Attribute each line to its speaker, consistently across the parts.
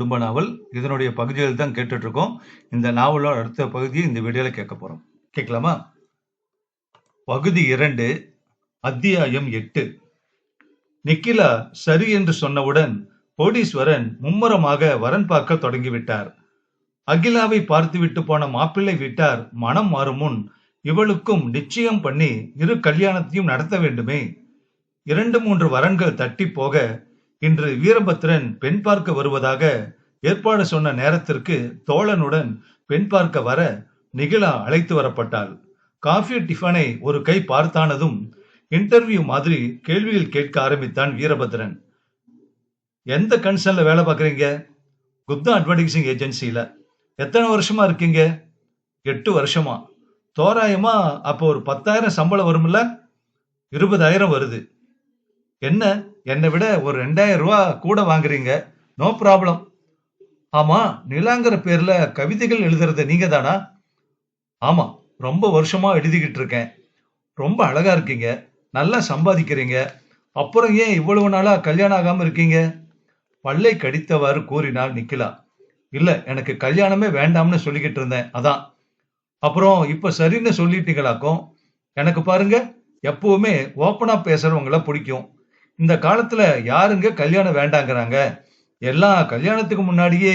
Speaker 1: குடும்ப நாவல். இதனுடைய பகுதிகள் தான் கேட்டுட்டு இருக்கோம். இந்த நாவலோட அடுத்த பகுதியை இந்த வீடியோல கேட்க போறோம். கேட்கலாமா? பகுதி 2, அத்தியாயம் 8. நிக்கிலா சரி என்று சொன்னவுடன் கோடீஸ்வரன் மும்முரமாக வரன் பார்க்க தொடங்கிவிட்டார். அகிலாவை பார்த்துவிட்டு போன மாப்பிள்ளை வீட்டார் மனம் மாறும் முன் இவளுக்கும் நிச்சயம் பண்ணி இரு கல்யாணத்தையும் நடத்த வேண்டுமே. 2-3 வரன்கள் தட்டி போக இன்று வீரபத்ரன் பெண் பார்க்க வருவதாக ஏற்பாடு சொன்ன நேரத்திற்கு தோழனுடன் பெண் பார்க்க வர நிகிலா அழைத்து வரப்பட்டாள். காஃபி டிஃபனை ஒரு கை பார்த்தானதும் இன்டர்வியூ மாதிரி கேள்விகள் கேட்க ஆரம்பித்தான் வீரபத்ரன். எந்த கன்சர்ன்ல வேலை பார்க்குறீங்க? குப்தா அட்வர்டைசிங் ஏஜென்சில. எத்தனை வருஷமா இருக்கீங்க? 8 வருஷமா. தோராயமா அப்போ ஒரு 10,000 சம்பளம் வரும்ல? 20,000 வருது. என்ன, என்னை விட ஒரு 2,000 ரூபாய் கூட வாங்குறீங்க. No problem. ஆமா, நிலாங்கிற பேர்ல கவிதைகள் எழுதுறது நீங்க தானா? ஆமா, ரொம்ப வருஷமா எழுதிக்கிட்டு இருக்கேன். ரொம்ப அழகா இருக்கீங்க, நல்லா சம்பாதிக்கிறீங்க. அப்புறம் ஏன் இவ்வளவு நாளா கல்யாணம் ஆகாம இருக்கீங்க? பல்லை கடித்தவாறு கூறினாள் நிக்கிலா. இல்ல, எனக்கு கல்யாணமே வேண்டாம்னு சொல்லிக்கிட்டு இருந்தேன், அதான். அப்புறம் இப்ப சரின்னு சொல்லிட்டீங்களாக்கும். எனக்கு பாருங்க, எப்பவுமே ஓப்பனா பேசுறவங்கள பிடிக்கும். இந்த காலத்துல யாருங்க கல்யாணம் வேண்டாங்கிறாங்க? எல்லாம் கல்யாணத்துக்கு முன்னாடியே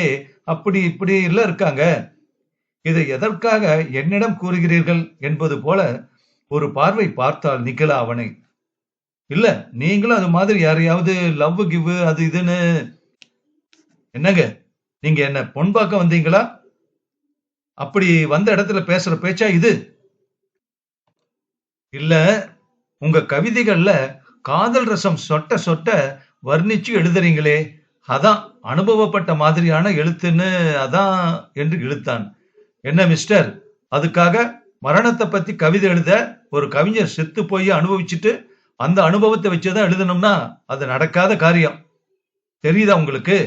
Speaker 1: அப்படி இப்படி இல்ல இருக்காங்க. இதை எதற்காக என்னிடம் கூறுகிறீர்கள் என்பது போல ஒரு பார்வை பார்த்தாள் நிக்கிலா அவனை. இல்ல, நீங்களும் அது மாதிரி யாரையாவது லவ் கிவ் அது இதுன்னு. என்னங்க, நீங்க என்ன பொன் பார்க்க வந்தீங்களா? அப்படி வந்த இடத்துல பேசுற பேச்சா இது? இல்ல, உங்க கவிதைகள்ல காதல் ரசம் சொட்ட சொட்ட வர்ணிச்சு எழுதுறீங்களே, அதான் அனுபவப்பட்ட மாதிரியான எழுத்துன்னு அதான் என்று இழுத்தான். என்ன மிஸ்டர், அதுக்காக மரணத்தை பத்தி கவிதை எழுத ஒரு கவிஞர் செத்து போய் அனுபவிச்சுட்டு அந்த அனுபவத்தை வச்சுதான் எழுதணும்னா அது நடக்காத காரியம். தெரியுதா உங்களுக்கு?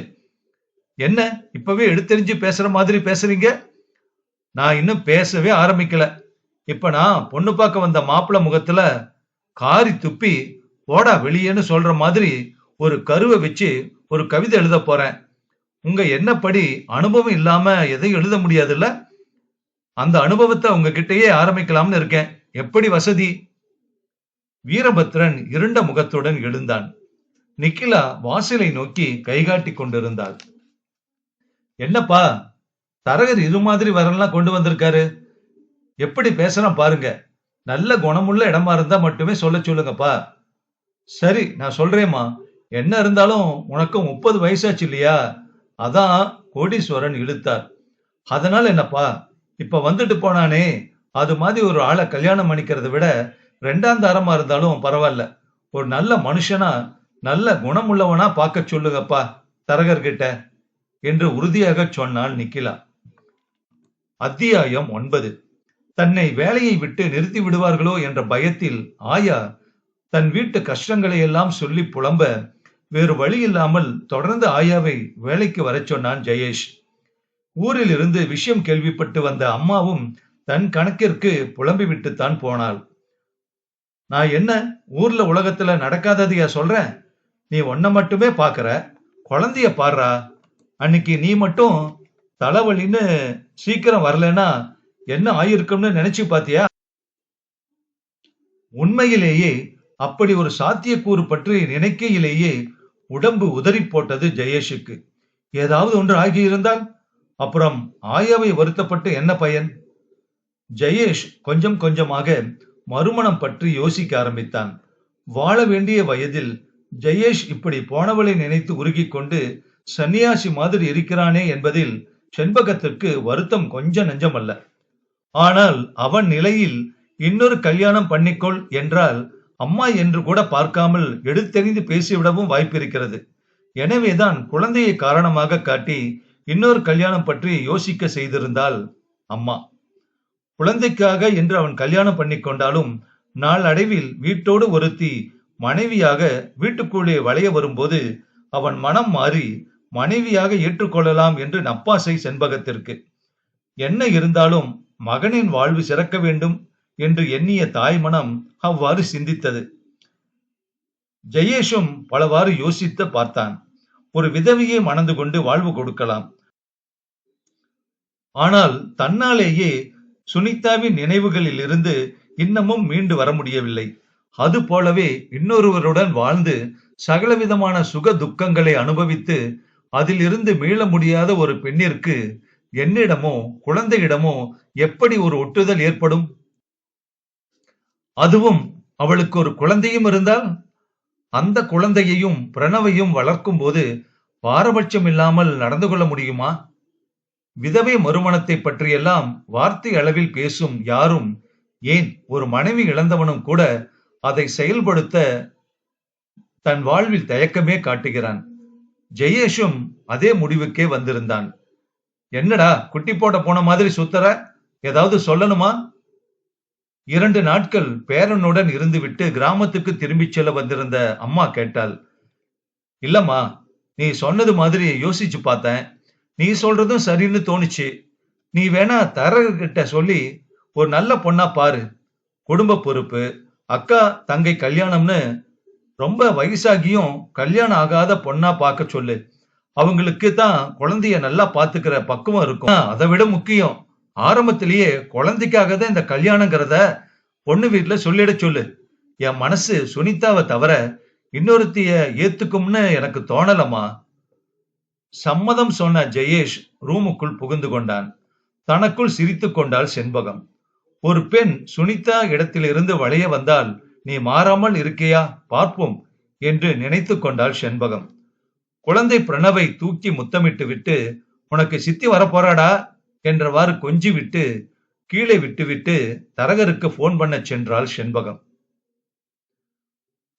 Speaker 1: என்ன இப்பவே எடுத்தெறிஞ்சு பேசுற மாதிரி பேசுறீங்க? நான் இன்னும் பேசவே ஆரம்பிக்கல. இப்ப நான் பொண்ணு பார்க்க வந்த மாப்பிள்ள முகத்துல காரி துப்பி போடா வெளியேன்னு சொல்ற மாதிரி ஒரு கருவை வச்சு ஒரு கவிதை எழுத போறேன். உங்க என்னப்படி அனுபவம் இல்லாம எதையும் எழுத முடியாதுல்ல? அந்த அனுபவத்தை உங்ககிட்டயே ஆரம்பிக்கலாம்னு இருக்கேன். எப்படி வசதி? வீரபத்ரன் இருண்ட முகத்துடன் எழுந்தான். நிக்கிலா வாசலை நோக்கி கைகாட்டி கொண்டிருந்தாள். என்னப்பா, தரகர் இது மாதிரி வரலாம் கொண்டு வந்திருக்காரு. எப்படி பேசுறான் பாருங்க. நல்ல குணமுள்ள இடமா இருந்தா மட்டுமே சொல்ல சொல்லுங்கப்பா. சரி, நான் சொல்றேம்மா. என்ன இருந்தாலும் உனக்கு 30 வயசாச்சு இல்லையா? அதான் கோடீஸ்வரன் இழுத்தார். அதனால என்னப்பா, இப்ப வந்துட்டு போனானே அது மாதிரி ஒரு ஆளை கல்யாணம் பண்ணிக்கிறத விட 2ஆம் தாரமா இருந்தாலும் பரவாயில்ல, ஒரு நல்ல மனுஷனா நல்ல குணமுள்ளவனா பார்க்க சொல்லுங்கப்பா தரகர்கிட்ட என்று உறுதியாக சொன்னாள் நிக்கிலா. அத்தியாயம் 9. தன்னை வேலையை விட்டு நிறுத்தி விடுவார்களோ என்ற பயத்தில் ஆயா தன் வீட்டு கஷ்டங்களை எல்லாம் சொல்லி புலம்ப வேறு வழி இல்லாமல் தொடர்ந்து ஆயாவை வேலைக்கு வர சொன்னான் ஜெயேஷ். ஊரில் இருந்து விஷயம் கேள்விப்பட்டு வந்த அம்மாவும் தன் கணக்கிற்கு புலம்பி விட்டுத்தான் போனாள். நான் என்ன ஊர்ல உலகத்துல நடக்காததையா சொல்றேன்? நீ ஒன்ன மட்டுமே பாக்குற, குழந்தைய பாடுறா. அன்னைக்கு நீ மட்டும் தலைவலின்னு சீக்கிரம் வரலன்னா என்ன ஆயிருக்கும்னு நினைச்சு பாத்தியா? உண்மையிலேயே அப்படி ஒரு சாத்தியக்கூறு பற்றி நினைக்கையிலேயே உடம்பு உதறி போட்டது ஜெயேஷுக்கு. ஏதாவது ஒன்று ஆகியிருந்தால் அப்புறம் ஆயாவை வருத்தப்பட்டு என்ன பயன்? ஜெயேஷ் கொஞ்சம் கொஞ்சமாக மறுமணம் பற்றி யோசிக்க ஆரம்பித்தான். வாழ வேண்டிய வயதில் ஜெயேஷ் இப்படி போனவளை நினைத்து உருகிக் கொண்டு சன்னியாசி மாதிரி இருக்கிறானே என்பதில் செண்பகத்திற்கு வருத்தம் கொஞ்சம் நெஞ்சமல்ல. ஆனால் அவன் நிலையில் இன்னொரு கல்யாணம் பண்ணிக்கொள் என்றால் அம்மா என்று கூட பார்க்காமல் எடுத்தெறிந்து பேசிவிடவும் வாய்ப்பிருக்கிறது. எனவேதான் குழந்தையை காரணமாக காட்டி இன்னொரு கல்யாணம் பற்றி யோசிக்க செய்திருந்தாள் அம்மா. குழந்தைக்காக என்று அவன் கல்யாணம் பண்ணிக்கொண்டாலும் நாளடைவில் வீட்டோடு ஒருத்தி மனைவியாக வீட்டுக்குள்ளே வளைய வரும்போது அவன் மனம் மாறி மனைவியாக ஏற்றுக்கொள்ளலாம் என்று நப்பாசை செண்பகத்திற்கு. என்ன இருந்தாலும் மகனின் வாழ்வு சிறக்க வேண்டும் என்று எண்ணிய தாய் மனம் அவ்வாறு சிந்தித்தது. ஜெயேஷும் பலவாறு யோசித்து பார்த்தான். ஒரு விதவையை மணந்து கொண்டு வாழ்வு கொடுக்கலாம். ஆனால் தன்னாலேயே சுனிதாவின் நினைவுகளில் இருந்து இன்னமும் மீண்டு வர முடியவில்லை. அது போலவே இன்னொருவருடன் வாழ்ந்து சகலவிதமான சுக துக்கங்களை அனுபவித்து அதில் இருந்து மீள முடியாத ஒரு பெண்ணிற்கு என்னிடமோ குழந்தையிடமோ எப்படி ஒரு ஒட்டுதல் ஏற்படும்? அதுவும் அவளுக்கு ஒரு குழந்தையும் இருந்தால் அந்த குழந்தையையும் பிரணவையும் வளர்க்கும் போது பாரபட்சம் இல்லாமல் நடந்து கொள்ள முடியுமா? விதவை மறுமணத்தை பற்றியெல்லாம் வார்த்தை அளவில் பேசும் யாரும், ஏன் ஒரு மனைவி இழந்தவனும் கூட அதை செயல்படுத்த தன் வாழ்வில் தயக்கமே காட்டுகிறான். ஜெயேஷும் அதே முடிவுக்கே வந்திருந்தான். என்னடா குட்டி போட்ட போன மாதிரி சுத்தர, ஏதாவது சொல்லணுமா? 2 நாட்கள் பேரனுடன் இருந்துவிட்டு கிராமத்துக்கு திரும்பி செல்ல வந்திருந்த அம்மா கேட்டாள். இல்லம்மா, நீ சொன்னது மாதிரி யோசிச்சு பார்த்தேன். நீ சொல்றதும் சரின்னு தோணுச்சு. நீ வேணா தரகிட்ட சொல்லி ஒரு நல்ல பொண்ணா பாரு. குடும்ப பொறுப்பு, அக்கா தங்கை கல்யாணம்னு ரொம்ப வயசாகியும் கல்யாணம் ஆகாத பொண்ணா பார்க்க சொல்லு. அவங்களுக்கு தான் குழந்தைய நல்லா பாத்துக்கிற பக்குவம் இருக்கும். அதை விட முக்கியம், ஆரம்பத்திலேயே குழந்தைக்காக தான் இந்த கல்யாணங்கிறத பொண்ணு வீட்டுல சொல்லிட சொல்லு. என் மனசு சுனிதாவை தவிர இன்னொருத்திய ஏத்துக்கும்னு எனக்கு தோணலம்மா. சம்மதம் சொன்ன ஜெயேஷ் ரூமுக்குள் புகுந்து கொண்டான். தனக்குள் சிரித்துக் கொண்டாள் செண்பகம். ஒரு பெண் சுனிதா இடத்திலிருந்து வளைய வந்தால் நீ மாறாமல் இருக்கையா பார்ப்போம் என்று நினைத்து கொண்டாள் செண்பகம். குழந்தை பிரணவை தூக்கி முத்தமிட்டு விட்டு, உனக்கு சித்தி வரப்போறாடா என்றவாறு கொஞ்சி விட்டு கீழே விட்டுவிட்டு தரகருக்கு போன் பண்ண சென்றாள் செண்பகம்.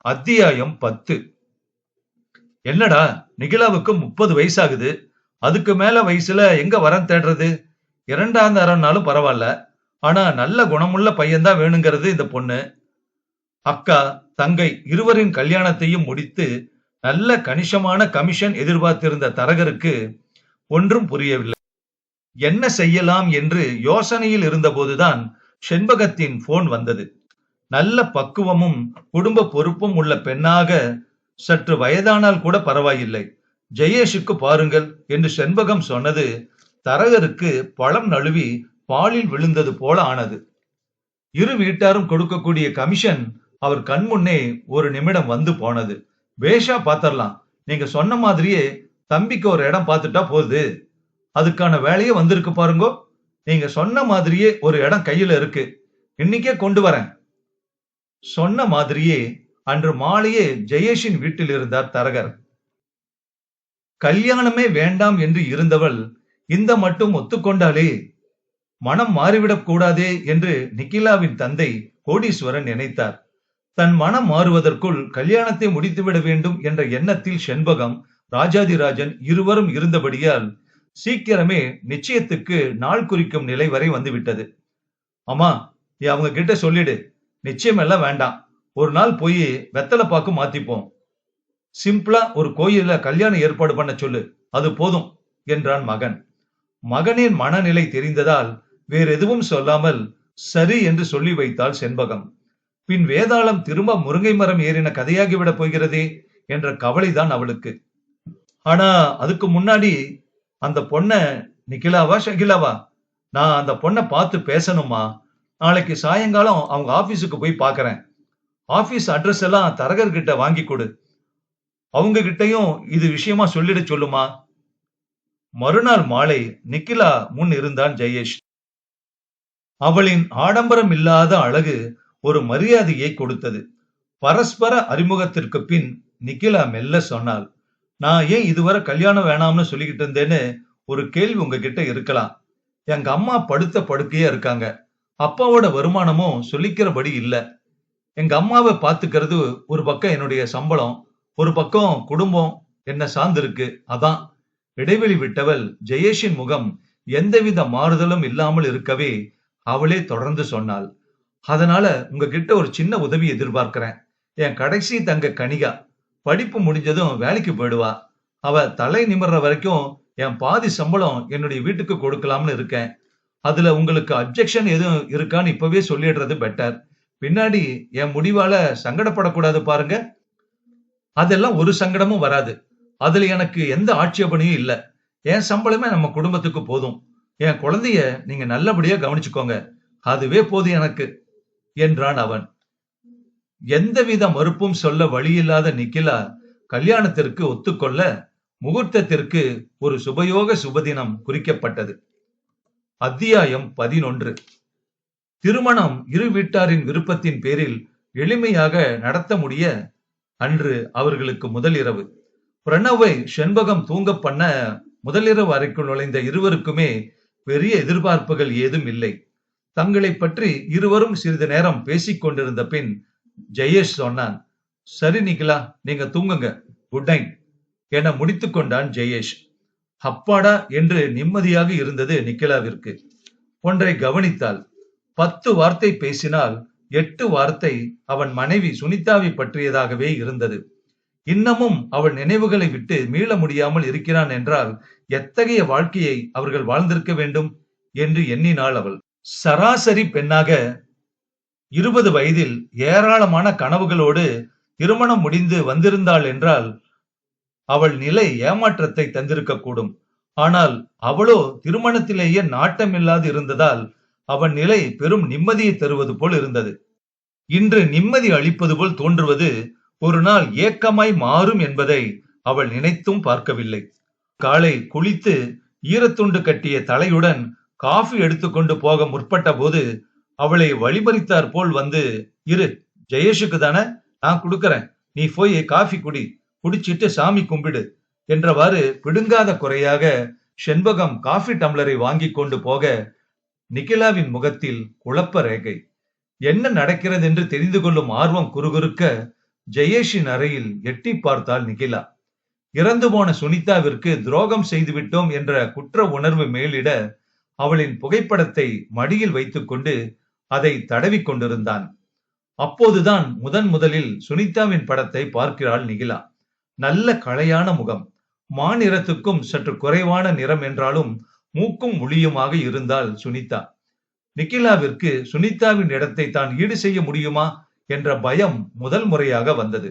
Speaker 1: அத்தியாயம் 10. என்னடா, நிகிலாவுக்கு 30 வயசாகுது. அதுக்கு மேல வயசுல எங்க வரம் தேடுறது? 2ஆம் தரம்னாலும் பரவாயில்ல, ஆனா நல்ல குணமுள்ள பையன்தான் வேணுங்கிறது இந்த பொண்ணு. அக்கா தங்கை இருவரின் கல்யாணத்தையும் முடித்து நல்ல கணிசமான கமிஷன் எதிர்பார்த்திருந்த தரகருக்கு ஒன்றும் புரியவில்லை. என்ன செய்யலாம் என்று யோசனையில் இருந்தபோதுதான் செண்பகத்தின் போன் வந்தது. நல்ல பக்குவமும் குடும்ப பொறுப்பும் உள்ள பெண்ணாக, சற்று வயதானால் கூட பரவாயில்லை, ஜெயேஷுக்கு பாருங்கள் என்று செண்பகம் சொன்னது தரகருக்கு பழம் நழுவி பாலில் விழுந்தது போல ஆனது. இரு வீட்டாரும் கொடுக்கக்கூடிய கமிஷன் அவர் கண்முன்னே ஒரு நிமிடம் வந்து போனது. பேஷா பாத்திரலாம், நீங்க சொன்ன மாதிரியே தம்பிக்கு ஒரு இடம் பார்த்துட்டா போகுது. அதுக்கான வேலையே வந்திருக்கு பாருங்கோ. நீங்க சொன்ன மாதிரியே ஒரு இடம் கையில இருக்கு, இன்னைக்கே கொண்டு வரேன். சொன்ன மாதிரியே அன்று மாலையே ஜெயேஷின் வீட்டில் இருந்தார் தரகர். கல்யாணமே வேண்டாம் என்று இருந்தவள் இந்த மட்டும் ஒத்துக்கொண்டாலே மனம் மாறிவிடக் கூடாதே என்று நிகிலாவின் தந்தை கோடீஸ்வரன் நினைத்தார். தன் மனம் மாறுவதற்குள் கல்யாணத்தை முடித்துவிட வேண்டும் என்ற எண்ணத்தில் செண்பகம், ராஜாதிராஜன் இருவரும் இருந்தபடியால் சீக்கிரமே நிச்சயத்துக்கு நாள் குறிக்கும் நிலை வரை வந்துவிட்டது. அம்மா, நீ அவங்க கிட்ட சொல்லிடு, நிச்சயம் எல்லாம் வேண்டாம், ஒரு நாள் போய் வெத்தலை பாக்கு மாத்திப்போம். சிம்பிளா ஒரு கோயில்ல கல்யாணம் ஏற்பாடு பண்ண சொல்லு, அது போதும் என்றான் மகன். மகனின் மனநிலை தெரிந்ததால் வேற எதுவும் சொல்லாமல் சரி என்று சொல்லி வைத்தாள் செண்பகம். பின் வேதாளம் திரும்ப முருங்கை மரம் ஏறின கதையாகிவிடப் போகிறதே என்ற கவலைதான் அவளுக்கு. ஆனா அதுக்கு முன்னாடி அந்த பொண்ண, நிகிலாவா ஷகிலாவா, நான் அந்த பொண்ணை பார்த்து பேசணுமா. நாளைக்கு சாயங்காலம் அவங்க ஆபீஸுக்கு போய் பாக்குறேன். ஆபீஸ் அட்ரஸ் எல்லாம் தரகர்கிட்ட வாங்கி கொடு. அவங்க கிட்டையும் இது விஷயமா சொல்லிட சொல்லுமா. மறுநாள் மாலை நிகிலா முன் இருந்தான் ஜெயேஷ். அவளின் ஆடம்பரம் இல்லாத அழகு ஒரு மரியாதையை கொடுத்தது. பரஸ்பர அறிமுகத்திற்கு பின் நிகிலா மெல்ல சொன்னாள், நான் ஏன் இதுவரை கல்யாணம் வேணாம்னு சொல்லிக்கிட்டு இருந்தேன்னு ஒரு கேள்வி உங்ககிட்ட இருக்கலாம். எங்க அம்மா படுத்த படுக்கையா இருக்காங்க. அப்பாவோட வருமானமும் சொல்லிக்கிறபடி இல்ல. எங்க அம்மாவை பாத்துக்கிறது ஒரு பக்கம் என்னுடைய சம்பளம், ஒரு பக்கம் குடும்பம் என்ன சார்ந்திருக்கு. அதான். இடைவெளி விட்டவள் ஜெயேஷின் முகம் எந்தவித மாறுதலும் இல்லாமல் இருக்கவே அவளே தொடர்ந்து சொன்னாள், அதனால உங்ககிட்ட ஒரு சின்ன உதவி எதிர்பார்க்கிறேன். என் கடைசி தங்க கனிகா படிப்பு முடிஞ்சதும் வேலைக்கு போயிடுவா. அவ தலை நிமிர்ற வரைக்கும் என் பாதி சம்பளம் என்னுடைய வீட்டுக்கு கொடுக்கலாம்னு இருக்கேன். அதுல உங்களுக்கு அப்செக்ஷன் எதுவும் இருக்கான்னு இப்பவே சொல்லிடுறது பெட்டர். பின்னாடி என் முடிவால சங்கடப்படக்கூடாது பாருங்க. அதெல்லாம் ஒரு சங்கடமும் வராது. அதுல எனக்கு எந்த ஆட்சேபனையும் இல்ல. என் சம்பளமே நம்ம குடும்பத்துக்கு போதும். என் குழந்தைய நீங்க நல்லபடியா கவனிச்சுக்கோங்க. அதுவே போதும் எனக்கு என்றான் அவன். எந்தவித மறுப்பும் சொல்ல வழியில்லாத நிக்கிலா கல்யாணத்திற்கு ஒத்துக்கொள்ள முகூர்த்தத்திற்கு ஒரு சுபயோக சுபதினம் குறிக்கப்பட்டது. அத்தியாயம் 11. திருமணம் இரு வீட்டாரின் விருப்பத்தின் பேரில் எளிமையாக நடத்த முடிய அன்று அவர்களுக்கு முதல் இரவு. பிரணவை செண்பகம் தூங்க பண்ண முதலிரவு அறைக்குள் நுழைந்த இருவருக்குமே பெரிய எதிர்பார்ப்புகள் ஏதும் இல்லை. தங்களை பற்றி இருவரும் சிறிது நேரம் பேசிக் கொண்டிருந்த பின் ஜெயேஷ் சொன்னான், சரி நிக்கிலா, நீங்க தூங்குங்க, குட் நைட் என முடித்துக் கொண்டான் ஜெயேஷ். அப்பாடா என்று நிம்மதியாக இருந்தது நிக்கிலாவிற்கு. ஒன்றை கவனித்தாள். 10 வார்த்தை பேசினால் 8 வார்த்தை அவன் மனைவி சுனிதாவை பற்றியதாகவே இருந்தது. இன்னமும் அவள் நினைவுகளை விட்டு மீள முடியாமல் இருக்கிறான் என்றால் எத்தகைய வாழ்க்கையை அவர்கள் வாழ்ந்திருக்க வேண்டும் என்று எண்ணினாள் அவள். சராசரி பெண்ணாக 20 வயதில் ஏராளமான கனவுகளோடு திருமணம் முடிந்து வந்திருந்தாள் என்றால் அவள் நிலை ஏமாற்றத்தை தந்திருக்க கூடும். ஆனால் அவளோ திருமணத்திலேயே நாட்டமில்லாது இருந்ததால் அவன் நிலை பெரும் நிம்மதியை தருவது போல் இருந்தது. இன்று நிம்மதி அளிப்பது போல் தோன்றுவது ஒரு நாள் ஏக்கமாய் மாறும் என்பதை அவள் நினைத்தும் பார்க்கவில்லை. காலை குளித்து ஈரத்துண்டு கட்டிய தலையுடன் காஃபி எடுத்துக்கொண்டு போக முற்பட்ட போது அவளை வழிபறித்தார் போல் வந்து, இரு, ஜெயேஷுக்கு தானே நான் கொடுக்கறேன், நீ போய் காஃபி குடி, குடிச்சிட்டு சாமி கும்பிடு என்றவாறு பிடுங்காத குறையாக செண்பகம் காஃபி டம்ளரை வாங்கி கொண்டு போக நிக்கிலாவின் முகத்தில் குழப்ப ரேகை. என்ன நடக்கிறது என்று தெரிந்து கொள்ளும் ஆர்வம் குறுகுறுக்க ஜெயேஷின் அறையில் எட்டி பார்த்தாள் நிக்கிலா. இறந்து போன சுனிதாவிற்கு துரோகம் செய்துவிட்டோம் என்ற குற்ற உணர்வு மேலிட அவளின் புகைப்படத்தை மடியில் வைத்துக் கொண்டு அதை தடவி கொண்டிருந்தான். அப்போதுதான் முதலில் சுனிதாவின் படத்தை பார்க்கிறாள் நிகிலா. நல்ல களையான முகம், மாநிறத்துக்கும் சற்று குறைவான நிறம் என்றாலும் மூக்கும் ஒளியுமாக இருந்தாள் சுனிதா. நிக்கிலாவிற்கு சுனிதாவின் இடத்தை தான் ஈடு செய்ய முடியுமா என்ற பயம் முதல் முறையாக வந்தது.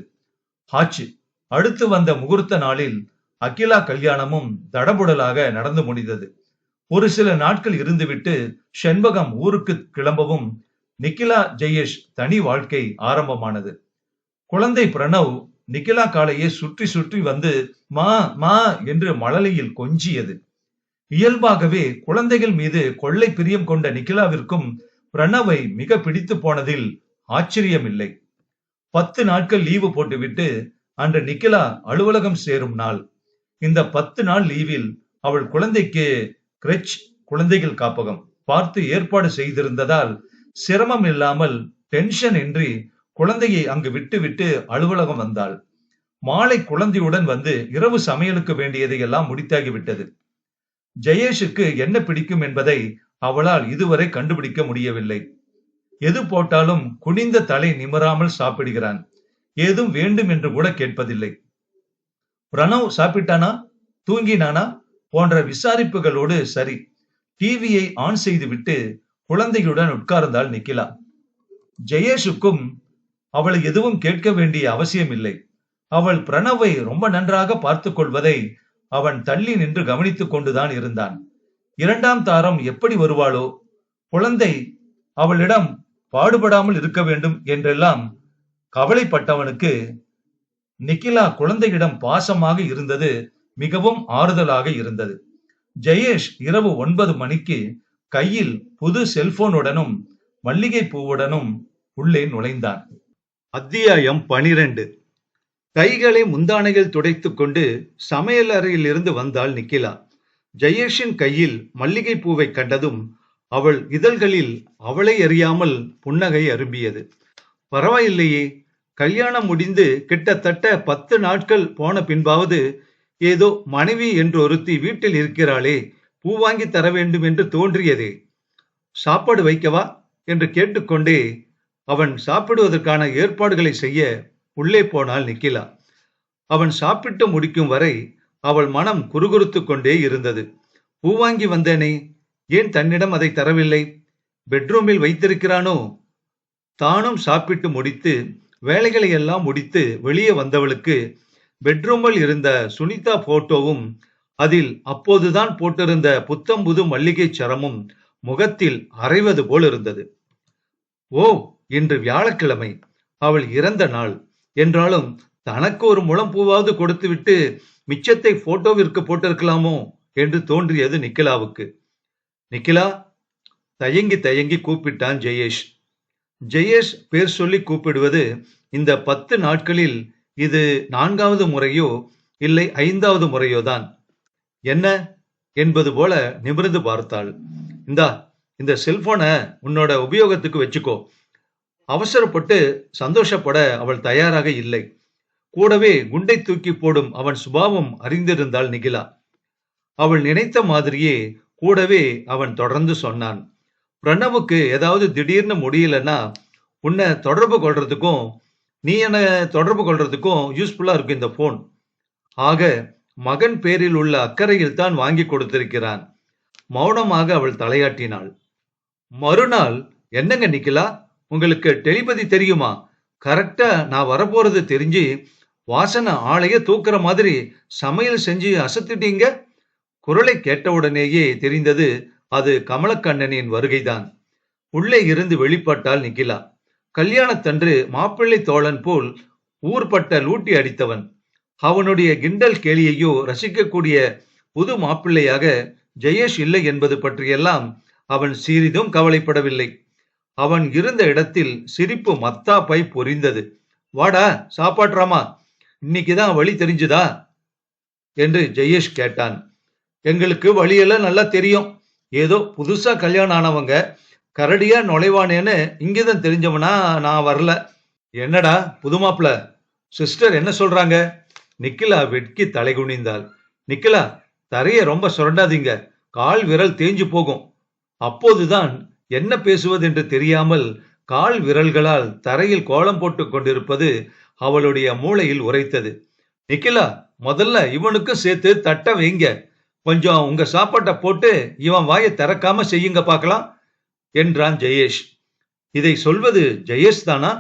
Speaker 1: ஆச்சு. அடுத்து வந்த முகூர்த்த நாளில் அகிலா கல்யாணமும் தடபுடலாக நடந்து முடிந்தது. ஒரு சில நாட்கள் இருந்துவிட்டு செண்பகம் ஊருக்கு கிளம்பவும் நிக்கிலா ஜெயேஷ் தனி வாழ்க்கை ஆரம்பமானது. குழந்தை பிரணவ் நிக்கிலா காலையே சுற்றி சுற்றி வந்து மா மா என்று மழலையில் கொஞ்சியது. இயல்பாகவே குழந்தைகள் மீது கொள்ளை பிரியம் கொண்ட நிக்கிலாவிற்கும் பிரணவை மிக பிடித்து போனதில் ஆச்சரியமில்லை. 10 நாட்கள் லீவு போட்டுவிட்டு அன்று நிக்கிலா அலுவலகம் சேரும் நாள். இந்த 10 நாள் லீவில் அவள் குழந்தைக்கு கிரெச், குழந்தைகள் காப்பகம் பார்த்து ஏற்பாடு செய்திருந்ததால் சிரமம் இல்லாமல் டென்ஷன் இன்றி குழந்தையை அங்கு விட்டுவிட்டு அலுவலகம் வந்தாள். மாலை குழந்தையுடன் வந்து இரவு சமையலுக்கு வேண்டியதை எல்லாம் முடித்தாகிவிட்டது. ஜெயேஷுக்கு என்ன பிடிக்கும் என்பதை அவளால் இதுவரை கண்டுபிடிக்க முடியவில்லை. எது போட்டாலும் குனிந்த தலை நிமிராமல் சாப்பிடுகிறான். ஏதும் வேண்டும் என்று கூட கேட்பதில்லை. பிரணவ் சாப்பிட்டானா, தூங்கினானா போன்ற விசாரிப்புகளோடு சரி, டிவியை ஆன் செய்துவிட்டு குழந்தையுடன் உட்கார்ந்தாள் நிக்கிலா. ஜெயேஷுக்கும் அவளை எதுவும் கேட்க வேண்டிய அவசியம் இல்லை. அவள் பிரணவை ரொம்ப நன்றாக பார்த்துக் கொள்வதை அவன் தள்ளி நின்று கவனித்துக் கொண்டுதான் இருந்தான். 2ஆம் தாரம் எப்படி வருவாளோ, குழந்தை அவளிடம் பாடுபடாமல் இருக்க வேண்டும் என்றெல்லாம் கவலைப்பட்டவனுக்கு நிக்கிலா குழந்தையிடம் பாசமாக இருந்தது மிகவும் ஆறுதலாக இருந்தது. ஜெயேஷ் இரவு 9 மணிக்கு கையில் புது செல்போனுடனும் மல்லிகை பூவுடனும் உள்ளே நுழைந்தான். அத்தியாயம் 12. கைகளை முந்தானைகள் துடைத்துக் கொண்டு சமையல் அறையில் இருந்து வந்தாள் நிக்கிலா. ஜெயேஷின் கையில் மல்லிகை பூவை கண்டதும் அவள் இதழ்களில் அவளை அறியாமல் புன்னகை அரும்பியது. பரவாயில்லையே, கல்யாணம் முடிந்து கிட்டத்தட்ட 10 நாட்கள் போன பின்பாவது ஏதோ மனைவி என்று ஒருத்தி வீட்டில் இருக்கிறாளே, பூ வாங்கி தர வேண்டும் என்று தோன்றியதே. சாப்பாடு வைக்கவா என்று கேட்டுக்கொண்டே அவன் சாப்பிடுவதற்கான ஏற்பாடுகளை செய்ய உள்ளே போனாள் நிக்கிலா. அவன் சாப்பிட்டு முடிக்கும் வரை அவள் மனம் குறுகுறுத்து கொண்டே இருந்தது. பூ வாங்கி வந்தேனே, ஏன் தன்னிடம் அதை தரவில்லை? பெட்ரூமில் வைத்திருக்கிறானோ? தானும் சாப்பிட்டு முடித்து வேலைகளை எல்லாம் முடித்து வெளியே வந்தவளுக்கு பெட்ரூமில் இருந்த சுனிதா போட்டோவும் அதில் அப்போதுதான் போட்டிருந்த புத்தம்புது மல்லிகை சரமும் முகத்தில் அரைவது போல் இருந்தது. ஓ, இன்று வியாழக்கிழமை, அவள் இறந்த நாள் என்றாலும் தனக்கு ஒரு முழம் பூவாவது கொடுத்துவிட்டு மிச்சத்தை போட்டோவிற்கு போட்டிருக்கலாமோ என்று தோன்றியது நிக்கிலாவுக்கு. நிக்கிலா, தயங்கி தயங்கி கூப்பிட்டான் ஜெயேஷ். ஜெயேஷ் பேர் சொல்லி கூப்பிடுவது இந்த 10 நாட்களில் இது 4வது முறையோ இல்லை 5வது முறையோ தான். என்ன என்பது போல நிமிர்ந்து பார்த்தாள். இந்தா, இந்த செல்போனை உன்னோட உபயோகத்துக்கு வச்சுக்கோ. அவசரப்பட்டு சந்தோஷப்பட அவள் தயாராக இல்லை. கூடவே குண்டை தூக்கி போடும் அவன் சுபாவம் அறிந்திருந்தாள் நிகிலா. அவள் நினைத்த மாதிரியே கூடவே அவன் தொடர்ந்து சொன்னான். பிரணவுக்கு ஏதாவது திடீர்னு முடியலன்னா உன்னை தொடர்பு கொள்றதுக்கும் நீ என்ன தொடர்பு கொள்றதுக்கும் யூஸ்ஃபுல்லா இருக்கும் இந்த போன். ஆக மகன் பேரில் உள்ள அக்கறையில் தான் வாங்கி கொடுத்திருக்கிறான். மௌனமாக அவள் தலையாட்டினாள். மறுநாள், என்னங்க நிக்கிலா, உங்களுக்கு டெலிபதி தெரியுமா? கரெக்டா நான் வரப்போறது தெரிஞ்சு வாசனை ஆளைய தூக்குற மாதிரி சமையல் செஞ்சு அசத்திட்டீங்க. குரலை கேட்டவுடனேயே தெரிந்தது அது கமலக்கண்ணனின் வருகைதான். உள்ளே இருந்து வெளிப்பட்டாள் நிக்கிலா. கல்யாணத்தன்று மாப்பிள்ளை தோழன் போல் ஊர்பட்ட லூட்டி அடித்தவன். அவனுடைய கிண்டல் கேலியையோ ரசிக்கக்கூடிய புது மாப்பிள்ளையாக ஜெயேஷ் இல்லை என்பது பற்றியெல்லாம் அவன் சிறிதும் கவலைப்படவில்லை. அவன் இருந்த இடத்தில் சிரிப்பு மத்தாப்பை பொரிந்தது. வாடா, சாப்பாட்றாமா, இன்னைக்குதான் வழி தெரிஞ்சுதா என்று ஜெயேஷ் கேட்டான். எங்களுக்கு வழியெல்லாம் நல்லா தெரியும். ஏதோ புதுசா கல்யாணம் ஆனவங்க கரடியா நுழைவானேன்னு இங்கதான் தெரிஞ்சவனா நான் வரல. என்னடா புது மாப்பிள, சிஸ்டர் என்ன சொல்றாங்க? நிக்கிலா வெட்கி தலை குனிந்தாள். நிக்கிலா, தரைய ரொம்ப சுரண்டாதீங்க, கால் விரல் தேஞ்சு போகும். அப்போதுதான் என்ன பேசுவது என்று தெரியாமல் கால் விரல்களால் தரையில் கோலம் போட்டு கொண்டிருப்பது அவளுடைய மூளையில் உரைத்தது. நிக்கிலா, முதல்ல இவனுக்கும் சேர்த்து தட்ட வைங்க. கொஞ்சம் உங்க சாப்பாட்டை போட்டு இவன் வாயை திறக்காம செய்யுங்க பார்க்கலாம் என்றான் ஜெயேஷ். இதை சொல்வது ஜெயேஷ் தானா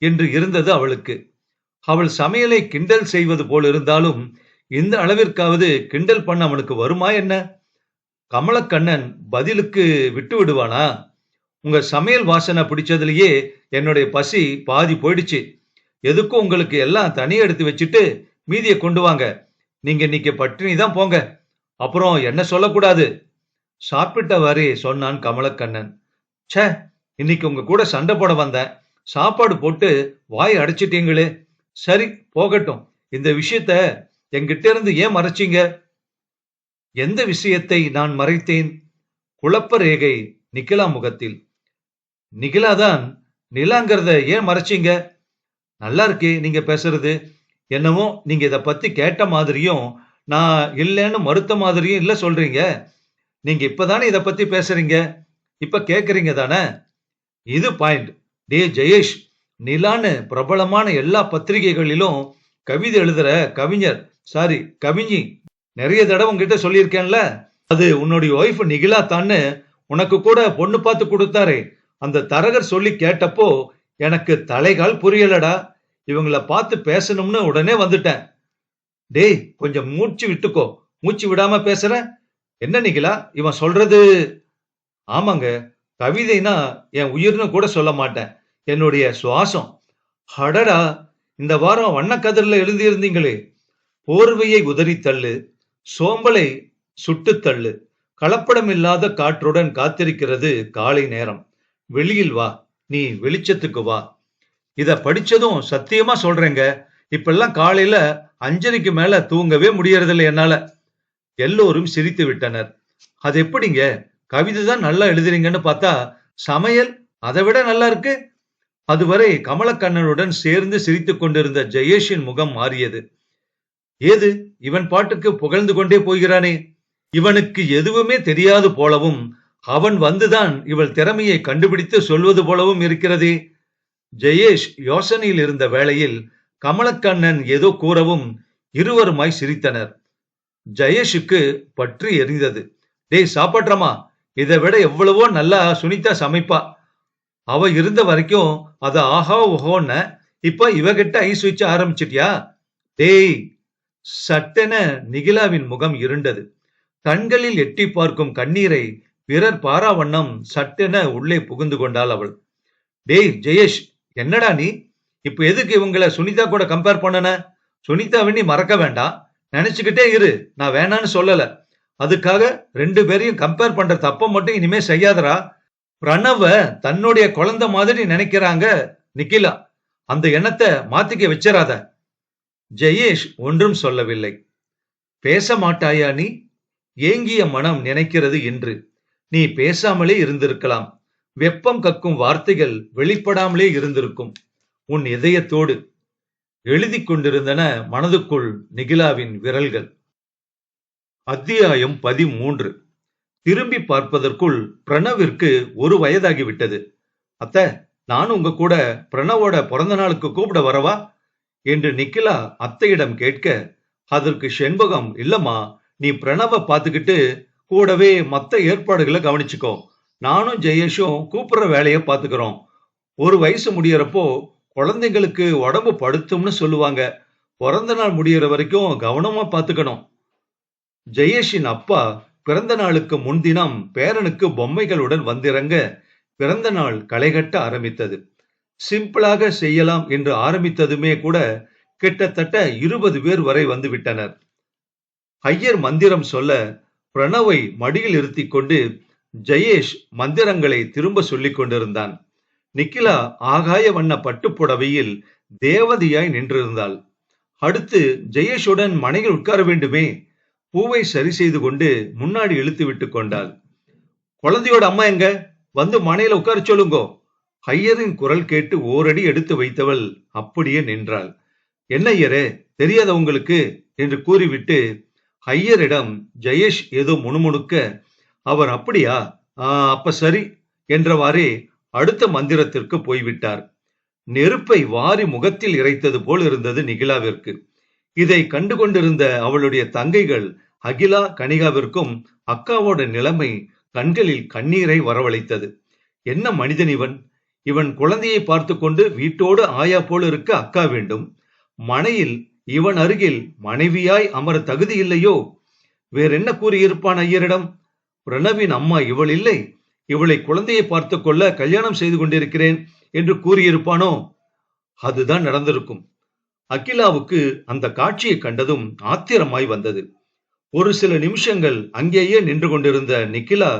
Speaker 1: என்று இருந்தது அவளுக்கு. அவள் சமையலை கிண்டல் செய்வது போல் இருந்தாலும் இந்த அளவிற்காவது கிண்டல் பண்ண அவனுக்கு வருமா என்ன? கமலக்கண்ணன் பதிலுக்கு விட்டு விடுவானா? உங்க சமையல் வாசனை பிடிச்சதுலயே என்னுடைய பசி பாதி போயிடுச்சு. எதுக்கும் உங்களுக்கு எல்லாம் தனியா எடுத்து வச்சுட்டு மீதியை கொண்டு வாங்க. நீங்க இன்னைக்கு பட்டினி தான் போங்க. அப்புறம் என்ன சொல்லக்கூடாது. சாப்பிட்டவாறே சொன்னான் கமலக்கண்ணன். ச்சே, இன்னைக்கு உங்க கூட சண்டை போட வந்தேன். சாப்பாடு போட்டு வாய் அடைச்சிட்டீங்களே. சரி, போகட்டும். இந்த விஷயத்த என்கிட்ட இருந்து ஏன் மறைச்சீங்க? எந்த விஷயத்தை நான் மறைத்தேன்? குழப்ப ரேகை நிக்கிலா முகத்தில். நிகிலாதான், நிலாங்கிறத ஏன் மறைச்சீங்க? நல்லா இருக்கே நீங்க பேசுறது. என்னமோ நீங்க இத பத்தி கேட்ட மாதிரியும் நான் இல்லைன்னு மறுத்த மாதிரியும் இல்ல சொல்றீங்க. நீங்க இப்பதானே இத பத்தி பேசுறீங்க, இப்ப கேக்குறீங்க தானே? இது பாயிண்ட். டே ஜெயேஷ், நிலான்னு பிரபலமான எல்லா பத்திரிகைகளிலும் கவிதை எழுதுற கவிஞர், சாரி கவிஞி, நிறைய தடவை உங்ககிட்ட சொல்லியிருக்கேன்ல. அது உன்னுடைய ஒய்ஃப் நிகிலா தான்னு உனக்கு கூட பொண்ணு பார்த்து கொடுத்தாரே அந்த தரகர் சொல்லி கேட்டப்போ எனக்கு தலைகால் புரியலடா. இவங்களை பார்த்து பேசணும்னு உடனே வந்துட்டேன். டேய், கொஞ்சம் மூச்சு விட்டுக்கோ. மூச்சு விடாம பேசுற என்ன நிகிலா இவன் சொல்றது? ஆமாங்க, கவிதைனா என் உயிர்னு கூட சொல்ல மாட்டேன், என்னுடைய சுவாசம். அடடா, இந்த வாரம் வண்ணக்கதிரில் எழுதியிருந்தீங்களே, போர்வையை உதறி தள்ளு, சோம்பலை சுட்டு தள்ளு, கலப்படமில்லாத காற்றுடன் காத்திருக்கிறது காலை நேரம், வெளியில் வா, நீ வெளிச்சத்துக்கு வா. இத படிச்சதும் சத்தியமா சொல்றேங்க, இப்பெல்லாம் காலையில 5:30க்கு மேல தூங்கவே முடியறதில்லை என்னால. எல்லோரும் சிரித்து விட்டனர். அது எப்படிங்க, கவிதை தான் நல்லா எழுதுறீங்கன்னு பார்த்தா சமையல் அதை விட நல்லா இருக்கு. அதுவரை கமலக்கண்ணனுடன் சேர்ந்து சிரித்துக் கொண்டிருந்த ஜெயேஷின் முகம் மாறியது. ஏது, இவன் பாட்டுக்கு புகழ்ந்து கொண்டே போகிறானே, இவனுக்கு எதுவுமே தெரியாது போலவும் அவன் வந்துதான் இவள் திறமையை கண்டுபிடித்து சொல்வது போலவும் இருக்கிறதே. ஜெயேஷ் யோசனையில் இருந்த வேளையில் கமலக்கண்ணன் ஏதோ கூறவும் இருவருமாய் சிரித்தனர். ஜெயேஷுக்கு பற்றி எரிந்தது. டேய் சாப்பாட்றமா, இதை விட எவ்வளவோ நல்லா சுனிதா சமைப்பா. அவ இருந்த வரைக்கும் அத ஆஹா ஓஹோன்ன, இப்ப இவகிட்ட ஐஸ் வச்சு ஆரம்பிச்சிட்டியா? டேய், சட்டென நிகிலாவின் முகம் இருண்டது. கண்களில் எட்டி பார்க்கும் கண்ணீரை பிறர் பாரா வண்ணம் சட்டென உள்ளே புகுந்து கொண்டாள் அவள். டேய் ஜெயேஷ், என்னடா நீ இப்ப எதுக்கு இவங்கள சுனிதா கூட கம்பேர் பண்ணன? சுனிதாவை நீ மறக்க வேண்டாம், நினைச்சுக்கிட்டே இரு. நான் வேணான்னு சொல்லல. அதுக்காக 2 பேரையும் கம்பேர் பண்ற தப்ப மட்டும் இனிமே செய்யாதரா. பிரணவ தன்னுடைய குழந்தை மாதிரி நினைக்கிறாங்க நிக்கிலா. அந்த எண்ணத்தை மாத்திக்க வச்சிராத. ஜெயேஷ் ஒன்றும் சொல்லவில்லை. பேச மாட்டாயா நீ? ஏங்கிய மனம் நினைக்கிறது என்று. நீ பேசாமலே இருந்திருக்கலாம். வெப்பம் கக்கும் வார்த்தைகள் வெளிப்படாமலே இருந்திருக்கும் உன் இதயத்தோடு. எழுதி கொண்டிருந்தன மனதுக்குள் நிகிலாவின் விரல்கள். அத்தியாயம் 13. திரும்பி பார்ப்பதற்குள் பிரணவிற்கு 1 வயதாகிவிட்டது. அத்த, நான் உங்க கூட பிரணவோட பிறந்த நாளுக்கு கூப்பிட வரவா என்று நிக்கிலா அத்தையிடம் கேட்க, அதற்கு செண்பகம், இல்லம்மா, நீ பிரணவ பார்த்துக்கிட்டு கூடவே மத்த ஏற்பாடுகளை கவனிச்சுக்கோ. நானும் ஜெயேஷும் கூப்பிடுற வேலையை பார்த்துக்கிறோம். 1 வயசு முடியறப்போ குழந்தைங்களுக்கு உடம்பு படுத்தும்னு சொல்லுவாங்க. பிறந்த நாள் முடியற வரைக்கும் கவனமா பார்த்துக்கணும். ஜெயேஷின் அப்பா பிறந்த நாளுக்கு முன்தினம் பேரனுக்கு பொம்மைகளுடன் வந்திறங்க பிறந்த நாள் களைகட்ட ஆரம்பித்தது. சிம்பிளாக செய்யலாம் என்று ஆரம்பித்ததுமே கூட கிட்டத்தட்ட 20 பேர் வரை வந்து விட்டனர். ஐயர் மந்திரம் சொல்ல பிரணவை மடியில் இருத்தி கொண்டு ஜெயேஷ் மந்திரங்களை திரும்ப சொல்லிக் கொண்டிருந்தான். நிக்கிலா ஆகாய வண்ண பட்டுப்புடவையில் தேவதையாய் நின்றிருந்தாள். அடுத்து ஜெயேஷுடன் மனையில் உட்கார வேண்டுமே. பூவை சரி செய்து கொண்டு முன்னாடி இழுத்து விட்டு கொண்டாள். குழந்தையோட அம்மா எங்க? வந்து மனையில உட்கார சொல்லுங்கோ. ஐயரின் குரல் கேட்டு ஓரடி எடுத்து வைத்தவள் அப்படியே நின்றாள். என்ன ஐயரே, தெரியாத உங்களுக்கு என்று கூறிவிட்டு ஐயரிடம் ஜெயேஷ் ஏதோ முணுமுணுக்க, அவர் அப்படியா, அப்ப சரி என்றவாறே அடுத்த மந்திரத்திற்கு போய்விட்டார். நெருப்பை வாரி முகத்தில் இறைத்தது போல் இருந்தது நிகிலாவிற்கு. இதை கண்டு கொண்டிருந்த அவளுடைய தங்கைகள் அகிலா, கனிகாவிற்கும் அக்காவோட நிலைமை கண்களில் கண்ணீரை வரவழைத்தது. என்ன மனிதன் இவன்? இவன் குழந்தையை பார்த்து கொண்டு வீட்டோடு ஆயா போல இருக்க அக்கா வேண்டும். மனையில் இவன் அருகில் மனைவியாய் அமர தகுதி இல்லையோ? வேறென்ன கூறியிருப்பான் ஐயரிடம்? பிரணவின் அம்மா இவள் இல்லை, இவளை குழந்தையை பார்த்து கொள்ள கல்யாணம் செய்து கொண்டிருக்கிறேன் என்று கூறியிருப்பானோ? அதுதான் நடந்திருக்கும். அகிலாவுக்கு அந்த காட்சியை கண்டதும் ஆத்திரமாய் வந்தது. ஒரு சில நிமிஷங்கள் அங்கேயே நின்று கொண்டிருந்த நிக்கிலா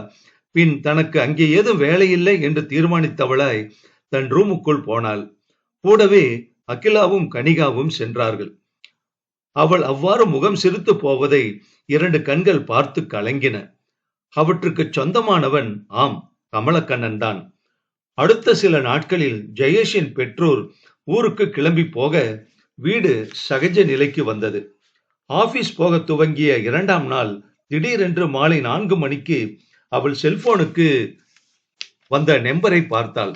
Speaker 1: பின் தனக்கு அங்கே ஏதும் வேலையில்லை என்று தீர்மானித்தவளாய் தன் ரூமுக்குள் போனாள். கூடவே அகிலாவும் கனிகாவும் சென்றார்கள். அவள் அவ்வாறு முகம் சிரித்து போவதை 2 கண்கள் பார்த்து கலங்கின. அவற்றுக்கு சொந்தமானவன் ஆம், கமலக்கண்ணன் தான். அடுத்த சில நாட்களில் ஜெயேஷின் பெற்றோர் ஊருக்கு கிளம்பி போக வீடு சகஜ நிலைக்கு வந்தது. ஆபீஸ் போக துவங்கிய 2ஆம் நாள் திடீரென்று மாலை 4 மணிக்கு அவள் செல்போனுக்கு வந்த நம்பரை பார்த்தாள்.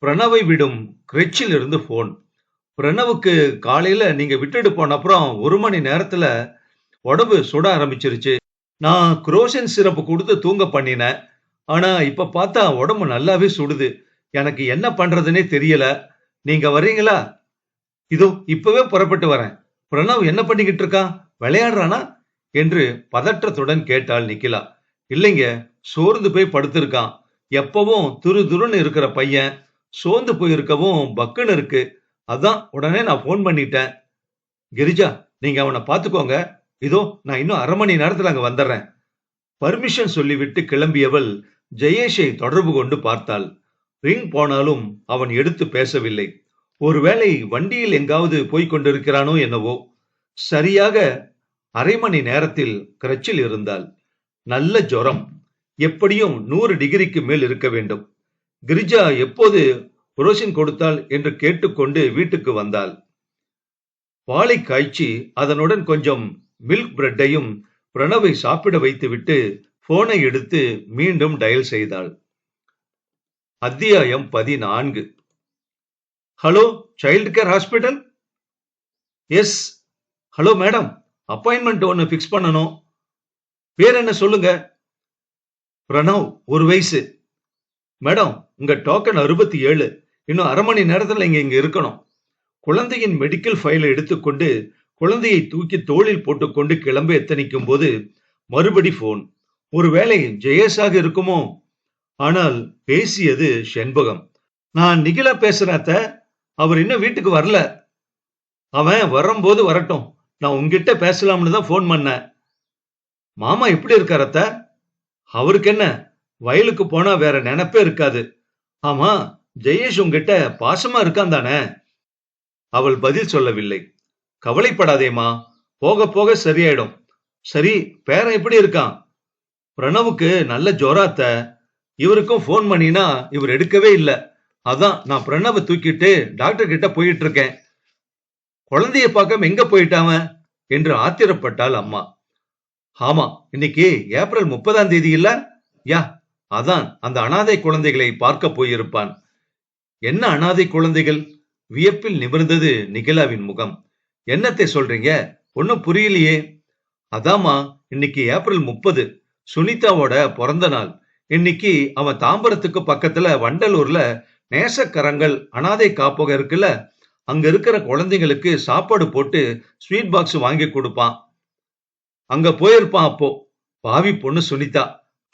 Speaker 1: பிரணவை விடும் கிரெச்சில் இருந்து போன். பிரணவுக்கு காலையில நீங்க விட்டுட்டு போன அப்புறம் 1 மணி நேரத்துல உடம்பு சுட ஆரம்பிச்சிருச்சு. நான் குரோசன் சிரப்பு கொடுத்து தூங்க பண்ணினேன். ஆனா இப்ப பார்த்தா உடம்பு நல்லாவே சுடுது. எனக்கு என்ன பண்றதுன்னே தெரியல. நீங்க வர்றீங்களா? இதோ இப்பவே புறப்பட்டு வரேன். பிரணவ் என்ன பண்ணிக்கிட்டு இருக்கான்? விளையாடுறானா என்று பதற்றத்துடன் கேட்டாள் நிக்கிலா. இல்லைங்க, சோர்ந்து போய் படுத்திருக்கான். எப்பவும் துரு துருன்னு இருக்கிற பையன் சோர்ந்து போயிருக்கவும் பக்குன்னு இருக்கு. அதான் உடனே நான் போன் பண்ணிட்டேன். கிரிஜா, நீங்க அவனை பாத்துக்கோங்க. இதோ நான் இன்னும் 1/2 மணி நேரத்துல அங்க வந்துடுறேன். பர்மிஷன் சொல்லிவிட்டு கிளம்பியவள் ஜெயேஷை தொடர்பு கொண்டு பார்த்தாள். ரிங் போனாலும் அவன் எடுத்து பேசவில்லை. ஒருவேளை வண்டியில் எங்காவது போய்கொண்டிருக்கிறானோ என்னவோ. சரியாக 1/2 மணி நேரத்தில் கிரச்சில் இருந்தாள். நல்ல ஜுரம், எப்படியும் 100 டிகிரிக்கு மேல் இருக்க வேண்டும். கிரிஜா எப்போது புரோசின் கொடுத்தாள் என்று கேட்டுக்கொண்டு வீட்டுக்கு வந்தாள். பாலை காய்ச்சி அதனுடன் கொஞ்சம் மில்க் பிரெட்டையும் பிரணவை சாப்பிட வைத்துவிட்டு போனை எடுத்து மீண்டும் டயல் செய்தாள். அத்தியாயம் 14. Hello, child care hospital? Yes. Hello madam, appointment ஒன்னு பிக்ஸ் பண்ணணும். பேர் என்ன சொல்லுங்க? பிரணவ், 1 வயசு. மேடம், உங்க டோக்கன் 67. இன்னும் 1/2 மணி நேரத்துல இங்க இருக்கணும். குழந்தையின் மெடிக்கல் ஃபைலை எடுத்துக்கொண்டு குழந்தையை தூக்கி தோளில் போட்டுக்கொண்டு கிளம்ப எத்தனிக்கும் போது மறுபடி போன். ஒருவேளை ஜெயேஷாக இருக்குமோ? ஆனால் பேசியது செண்பகம். நான் நிகிலா பேசுறேன் அத்த. அவர் இன்னும் வீட்டுக்கு வரல. அவன் வரும்போது வரட்டும். நான் உங்ககிட்ட பேசலாம்னு தான் போன் பண்ணேன். மாமா எப்படி இருக்கார் அத்த? அவருக்கு என்ன, வயலுக்கு போனா வேற நினைப்பே இருக்காது. ஆமா, ஜெயேஷ் உங்ககிட்ட பாசமா இருக்கான் தானே? அவள் பதில் சொல்லவில்லை. கவலைப்படாதேமா, போக போக சரியாயிடும். சரி, பேரன் எப்படி இருக்கான்? பிரணவுக்கு நல்ல ஜோராத்த. இவருக்கும் போன் பண்ணினா இவர் எடுக்கவே இல்லை. அதான் நான் பிரணவை தூக்கிட்டு டாக்டர் கிட்ட போயிட்டு இருக்கேன். குழந்தைய பார்க்க எங்க போயிட்டாம என்று ஆத்திரப்பட்டாள் அம்மா. ஆமா, இன்னைக்கு ஏப்ரல் 30ஆம் தேதி இல்ல? யா, அதான் அந்த அனாதை குழந்தைகளை பார்க்க போயிருப்பான். என்ன அனாதை குழந்தைகள்? வியப்பில் நிமிர்ந்தது நிகிலாவின் முகம். என்னத்தை சொல்றீங்க? ஒன்னும் புரியலையே. அதாமா, இன்னைக்கு ஏப்ரல் 30 சுனிதாவோட பிறந்த நாள். இன்னைக்கு அவன் தாம்பரத்துக்கு பக்கத்துல வண்டலூர்ல நேசக்கரங்கள் அனாதை காப்பகம் இருக்குல்ல, அங்க இருக்கிற குழந்தைங்களுக்கு சாப்பாடு போட்டு ஸ்வீட் பாக்ஸ் வாங்கி கொடுப்பான். அங்க போயிருப்பான். அப்போ பாவி பொண்ணு சுனிதா,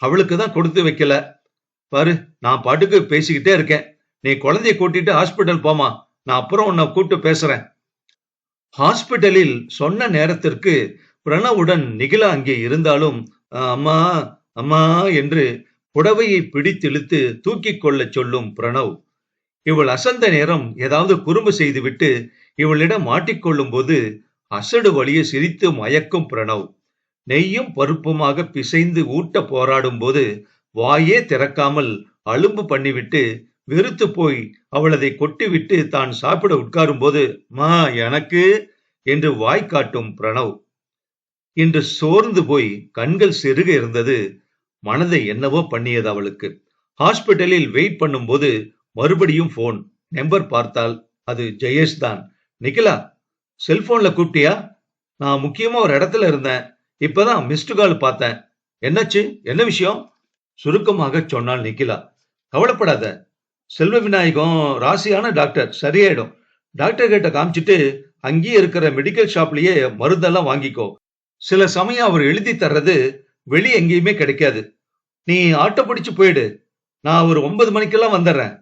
Speaker 1: அவளுக்கு தான் கொடுத்து வைக்கல பாரு. நான் பாட்டுக்கு பேசிக்கிட்டே இருக்கேன். நீ குழந்தைய கூட்டிட்டு ஹாஸ்பிட்டல் போமா, நான் அப்புறம் உன்னை கூப்பிட்டு பேசுறேன். ஹாஸ்பிட்டலில் சொன்ன நேரத்திற்கு பிரணவுடன் நிகிலா அங்கே இருந்தாலும் அம்மா அம்மா என்று புடவையை பிடித்திழுத்து தூக்கி கொள்ள சொல்லும் பிரணவ். இவள் அசந்த நேரம் ஏதாவது குறும்பு செய்துவிட்டு இவளிடம் மாட்டிக்கொள்ளும் போது அசடு வழிய சிரித்து மயக்கும் பிரணவ். நெய்யும் பருப்புமாக பிசைந்து ஊட்ட போராடும் போது வாயே திறக்காமல் அலும்பு பண்ணிவிட்டு வெறுத்து போய் அவள் அதை கொட்டிவிட்டு தான் சாப்பிட உட்காரும் போது மா எனக்கு என்று வாய் காட்டும் பிரணவ். இன்று சோர்ந்து போய் கண்கள் செருக இருந்தது. மனதை என்னவோ பண்ணியது அவளுக்கு. ஹாஸ்பிட்டலில் வெயிட் பண்ணும் போது மறுபடியும் போன். நம்பர் பார்த்தால் அது ஜெயேஷ் தான். நிகிலா, செல்போன்ல கூப்பிட்டியா? நான் முக்கியமா ஒரு இடத்துல இருந்தேன். இப்பதான் மிஸ்டு கால் பார்த்தேன். என்னாச்சு, என்ன விஷயம்? சுருக்கமாக சொன்னாள் நிகிலா. கவலைப்படாத, செல்வ விநாயகம் ராசியான டாக்டர், சரியாயிடும். டாக்டர் கிட்ட காமிச்சிட்டு அங்கேயே இருக்கிற மெடிக்கல் ஷாப்லயே மருந்தெல்லாம் வாங்கிக்கோ. சில சமயம் அவர் எழுதி தர்றது வெளியே எங்கேயுமே கிடைக்காது. நீ ஆட்டோ பிடிச்சு போயிடு. நான் ஒரு 9 மணிக்கெல்லாம் வந்துடுறேன்.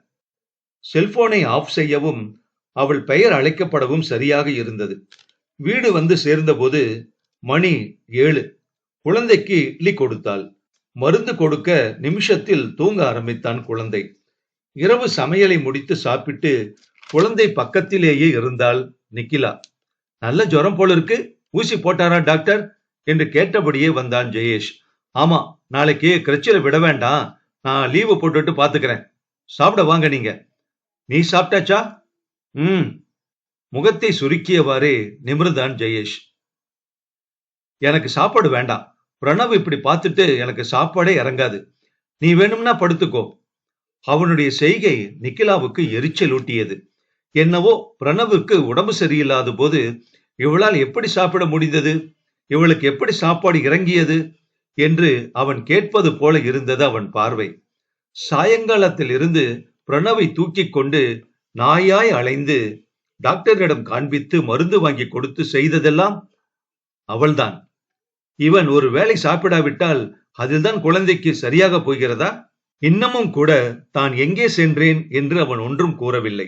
Speaker 1: செல்போனை ஆஃப் செய்யவும் அவள் பெயர் அழைக்கப்படவும் சரியாக இருந்தது. வீடு வந்து சேர்ந்த போது மணி 7. குழந்தைக்கு இட்லி கொடுத்தாள். மருந்து கொடுக்க நிமிஷத்தில் தூங்க ஆரம்பித்தான் குழந்தை. இரவு சமையலை முடித்து சாப்பிட்டு குழந்தை பக்கத்திலேயே இருந்தாள் நிகிலா. நல்ல ஜுரம் போல இருக்கு, ஊசி போட்டாரா டாக்டர் என்று கேட்டபடியே வந்தான் ஜெயேஷ். ஆமா, நாளைக்கு கிரச்சில விட வேண்டாம், நான் லீவு போட்டுட்டு பாத்துக்கிறேன். சாப்பிட வாங்க நீங்க. நீ சாப்பிட்டாச்சா? முகத்தை சுருக்கியவாறே நிமிர்ந்தான் ஜெயேஷ். எனக்கு சாப்பாடு வேண்டாம். பிரணவ் இப்படி பார்த்துட்டு எனக்கு சாப்பாடே இறங்காது. நீ வேணும்னா படுத்துக்கோ. அவனுடைய செய்கை நிகிலாவுக்கு எரிச்சல் ஊட்டியது. என்னவோ பிரணவுக்கு உடம்பு சரியில்லாத போது இவளால் எப்படி சாப்பிட முடிந்தது, இவளுக்கு எப்படி சாப்பாடு இறங்கியது என்று அவன் கேட்பது போல இருந்தது அவன் பார்வை. சாயங்காலத்தில் இருந்து பிரணவை தூக்கி கொண்டு நாயாய் அலைந்து டாக்டரிடம் காண்பித்து மருந்து வாங்கி கொடுத்து செய்ததெல்லாம் அவள்தான். இவன் ஒரு வேளை சாப்பிடாவிட்டால் அதில்தான் குழந்தைக்கு சரியாக போகிறதா? இன்னமும் கூட தான் எங்கே சென்றேன் என்று அவன் ஒன்றும் கூறவில்லை.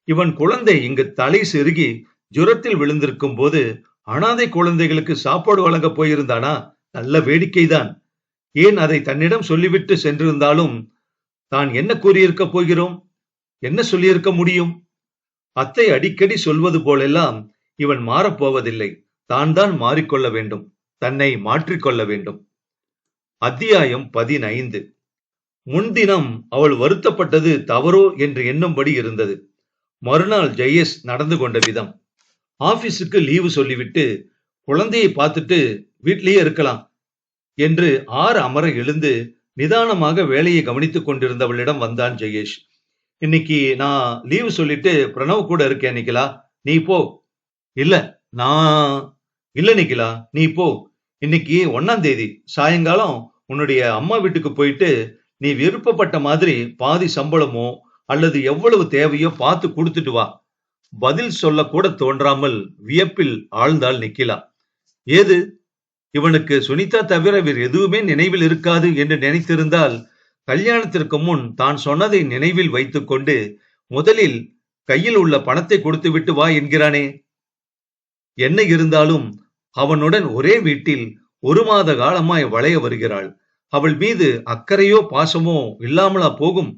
Speaker 1: இவன் குழந்தை இங்கு தலை செருகி ஜுரத்தில் விழுந்திருக்கும் போது அனாதை குழந்தைகளுக்கு சாப்பாடு வழங்க போயிருந்தானா? நல்ல வேடிக்கைதான். ஏன் அதை தன்னிடம் சொல்லிவிட்டு சென்றிருந்தாலும் தான் என்ன கூறியிருக்க போகிறோம், என்ன சொல்லியிருக்க முடியும்? அத்தை அடிக்கடி சொல்வது போலெல்லாம் இவன் மாறப்போவதில்லை. தான் தான் மாறிக்கொள்ள வேண்டும், தன்னை மாற்றிக்கொள்ள வேண்டும். அத்தியாயம் 15. முன்தினம் அவள் வருத்தப்பட்டது தவறோ என்று எண்ணும்படி இருந்தது. மறுநாள் ஜெயேஷ் நடந்து கொண்ட விதம். ஆபீஸுக்கு லீவு சொல்லிவிட்டு குழந்தையை பார்த்துட்டு வீட்லயே இருக்கலாம் என்று அமர எழுந்து நிதானமாக வேலையை கவனித்துக் கொண்டிருந்தவளிடம் வந்தான் ஜெயேஷ். இன்னைக்கு நான் லீவு சொல்லிட்டு பிரணவ் கூட இருக்கேன் நிகிலா, நீ போ. இல்ல நிகிலா, நீ போ. இன்னைக்கு 1ஆம் தேதி சாயங்காலம் உன்னுடைய அம்மா வீட்டுக்கு போயிட்டு நீ விருப்பப்பட்ட மாதிரி பாதி சம்பளமோ அல்லது எவ்வளவு தேவையோ பார்த்து கொடுத்துட்டு வா. பதில் சொல்ல கூட தோன்றாமல் வியப்பில் ஆழ்ந்தாள் நிக்கிலா. ஏது, இவனுக்கு சுனிதா தவிர வேறு எதுவுமே நினைவில் இருக்காது என்று நினைத்திருந்தால் கல்யாணத்திற்கு முன் தான் சொன்னதை நினைவில் வைத்துக் கொண்டு முதலில் கையில் உள்ள பணத்தை கொடுத்து விட்டு வா என்கிறானே. என்ன இருந்தாலும் அவனுடன் ஒரே வீட்டில் 1 மாத காலமாய் வளைய வருகிறாள். அவள் மீது அக்கறையோ பாசமோ இல்லாமலா போகும்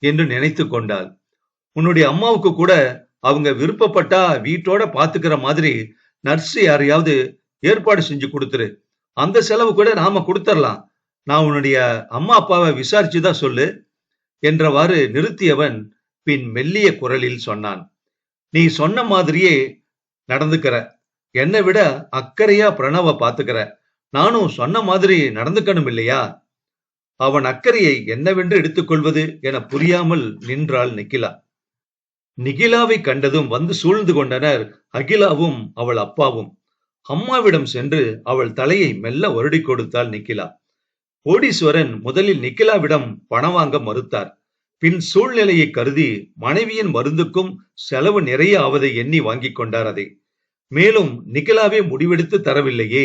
Speaker 1: என்று நினைத்து கொண்டாள். உன்னுடைய அம்மாவுக்கு கூட அவங்க விருப்பப்பட்டா வீட்டோட பாத்துக்கிற மாதிரி நர்ஸ் யாரையாவது ஏற்பாடு செஞ்சு கொடுத்துரு. அந்த செலவு கூட நாம கொடுத்துடலாம். நான் உன்னுடைய அம்மா அப்பாவை விசாரிச்சுதான் சொல்லு என்றவாறு நிறுத்தியவன் பின் மெல்லிய குரலில் சொன்னான். நீ சொன்ன மாதிரியே நடந்துக்கிற, என்னை விட அக்கறையா பிரணவ பாத்துக்கிற, நானும் சொன்ன மாதிரி நடந்துக்கணும் இல்லையா? அவன் அக்கறையை என்னவென்று எடுத்துக்கொள்வது என புரியாமல் நின்றாள் நிகிலா. நிகிலாவை கண்டதும் வந்து சூழ்ந்து கொண்டனர் அகிலாவும் அவள் அப்பாவும். அம்மாவிடம் சென்று அவள் தலையை மெல்ல வருடி கொடுத்தாள் நிகிலா. கோடீஸ்வரன் முதலில் நிகிலாவிடம் பணம் வாங்க மறுத்தார். பின் சூழ்நிலையை கருதி மனைவியின் மருந்துக்கும் செலவு நிறைய ஆவதை எண்ணி வாங்கிக் கொண்டார் அதை. மேலும் நிகிலாவே முடிவெடுத்து தரவில்லையே,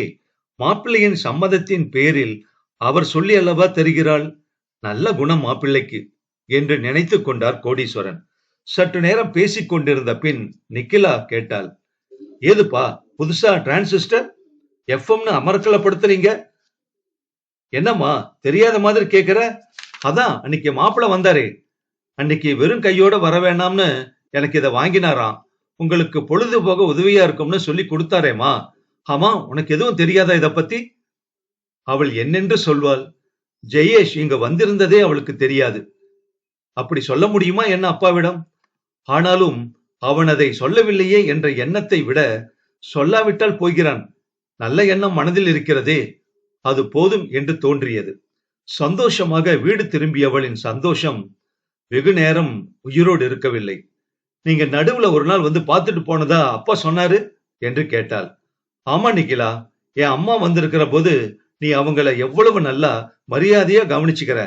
Speaker 1: மாப்பிள்ளையின் சம்மதத்தின் பேரில் அவர் சொல்லி அல்லவா தருகிறாள். நல்ல குணம் மாப்பிள்ளைக்கு என்று நினைத்து கொண்டார் கோடீஸ்வரன். சற்று நேரம் பேசிக் கொண்டிருந்த பின் நிகிலா கேட்டாள், ஏதுப்பா புதுசா டிரான்சிஸ்டர் எஃப்எம்னு அமர்க்கலப்படுத்துறீங்க? என்னம்மா தெரியாத மாதிரி கேக்குற? அதான் அன்னைக்கு மாப்பிள்ள வந்தாரே, அன்னைக்கு வெறும் கையோட வர வேண்டாம்னு எனக்கு இதை வாங்கினாராம். உங்களுக்கு பொழுது போக உதவியா இருக்கும்னு சொல்லி கொடுத்தாரேமா. ஆமா, உனக்கு எதுவும் தெரியாதா இத பத்தி? அவள் என்னென்று சொல்வாள்? ஜெயேஷ் இங்க வந்திருந்ததே அவளுக்கு தெரியாது. அப்படி சொல்ல முடியுமா என்ன அப்பாவிடம்? ஆனாலும் அவன் அதை சொல்லவில்லையே என்ற எண்ணத்தை விட சொல்லாவிட்டால் போகிறான் நல்ல எண்ணம் மனதில் இருக்கிறதே, அது போதும் என்று தோன்றியது. சந்தோஷமாக வீடு திரும்பியவளின் சந்தோஷம் வெகு நேரம் உயிரோடு இருக்கவில்லை. நீங்க நடுவுல ஒரு நாள் வந்து பார்த்துட்டு போனதா அப்பா சொன்னாரு என்று கேட்டாள். ஆமா நிகிலா, என் அம்மா வந்திருக்கிற போது நீ அவங்கள எவ்வளவு நல்லா மரியாதையா கவனிச்சுக்கிற.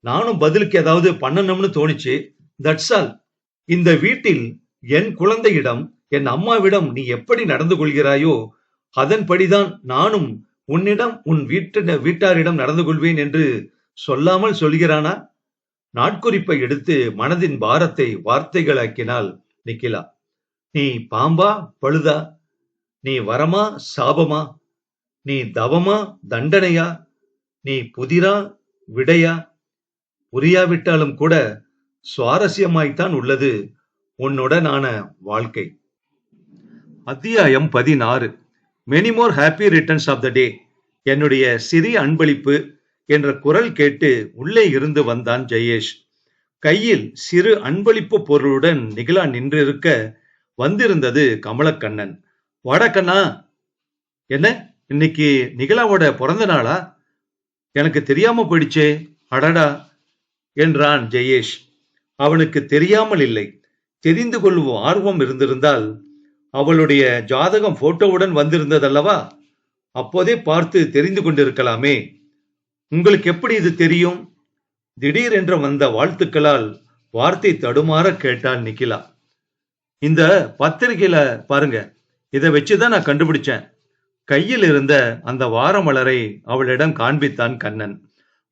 Speaker 1: நானும் பதிலுக்கு ஏதாவது பண்ணணும்னு தோணிச்சு. That's all. இந்த வீட்டில் என் குழந்தையிடம் என் அம்மாவிடம் நீ எப்படி நடந்து கொள்கிறாயோ அதன்படிதான் நானும் உன்னிடம் உன் வீட்டாரிடம் நடந்து கொள்வேன் என்று சொல்லாமல் சொல்கிறானா? நாட்குறிப்பை எடுத்து மனதின் பாரத்தை வார்த்தைகளாக்கினாள் நிகிலா. நீ பாம்பா பழுதா? நீ வரமா சாபமா? நீ தவமா தண்டனையா? நீ புதிரா விடையா? புரியாவிட்டாலும் கூட சுவாரஸ்யமாய்த்தான் உள்ளது உன்னுடனான வாழ்க்கை. அத்தியாயம் 16. Many more happy returns of the day. என்னுடைய சிறிய அன்பளிப்பு என்ற குரல் கேட்டு உள்ளே இருந்து வந்தான் ஜெயேஷ். கையில் சிறு அன்பளிப்பு பொருளுடன் நிகிலா நின்றிருக்க வந்திருந்தது கமலக்கண்ணன். வடக்கண்ணா, என்ன இன்னைக்கு நிகிலாவோட பிறந்த நாளா? எனக்கு தெரியாம போயிடுச்சே, அடடா என்றான் ஜெயேஷ். அவனுக்கு தெரியாமல் இல்லை, தெரிந்து கொள்ளும் ஆர்வம் இருந்திருந்தால் அவளுடைய ஜாதகம் போட்டோவுடன் வந்திருந்ததல்லவா, அப்போதே பார்த்து தெரிந்து கொண்டிருக்கலாமே. உங்களுக்கு எப்படி இது தெரியும்? திடீரென்று வந்த வாழ்த்துக்களால் வார்த்தை தடுமாற கேட்டாள் நிகிலா. இந்த பத்திரிகையில பாருங்க, இதை வச்சுதான் நான் கண்டுபிடிச்சேன். கையில் இருந்த அந்த வாரமலரை அவளிடம் காண்பித்தான் கண்ணன்.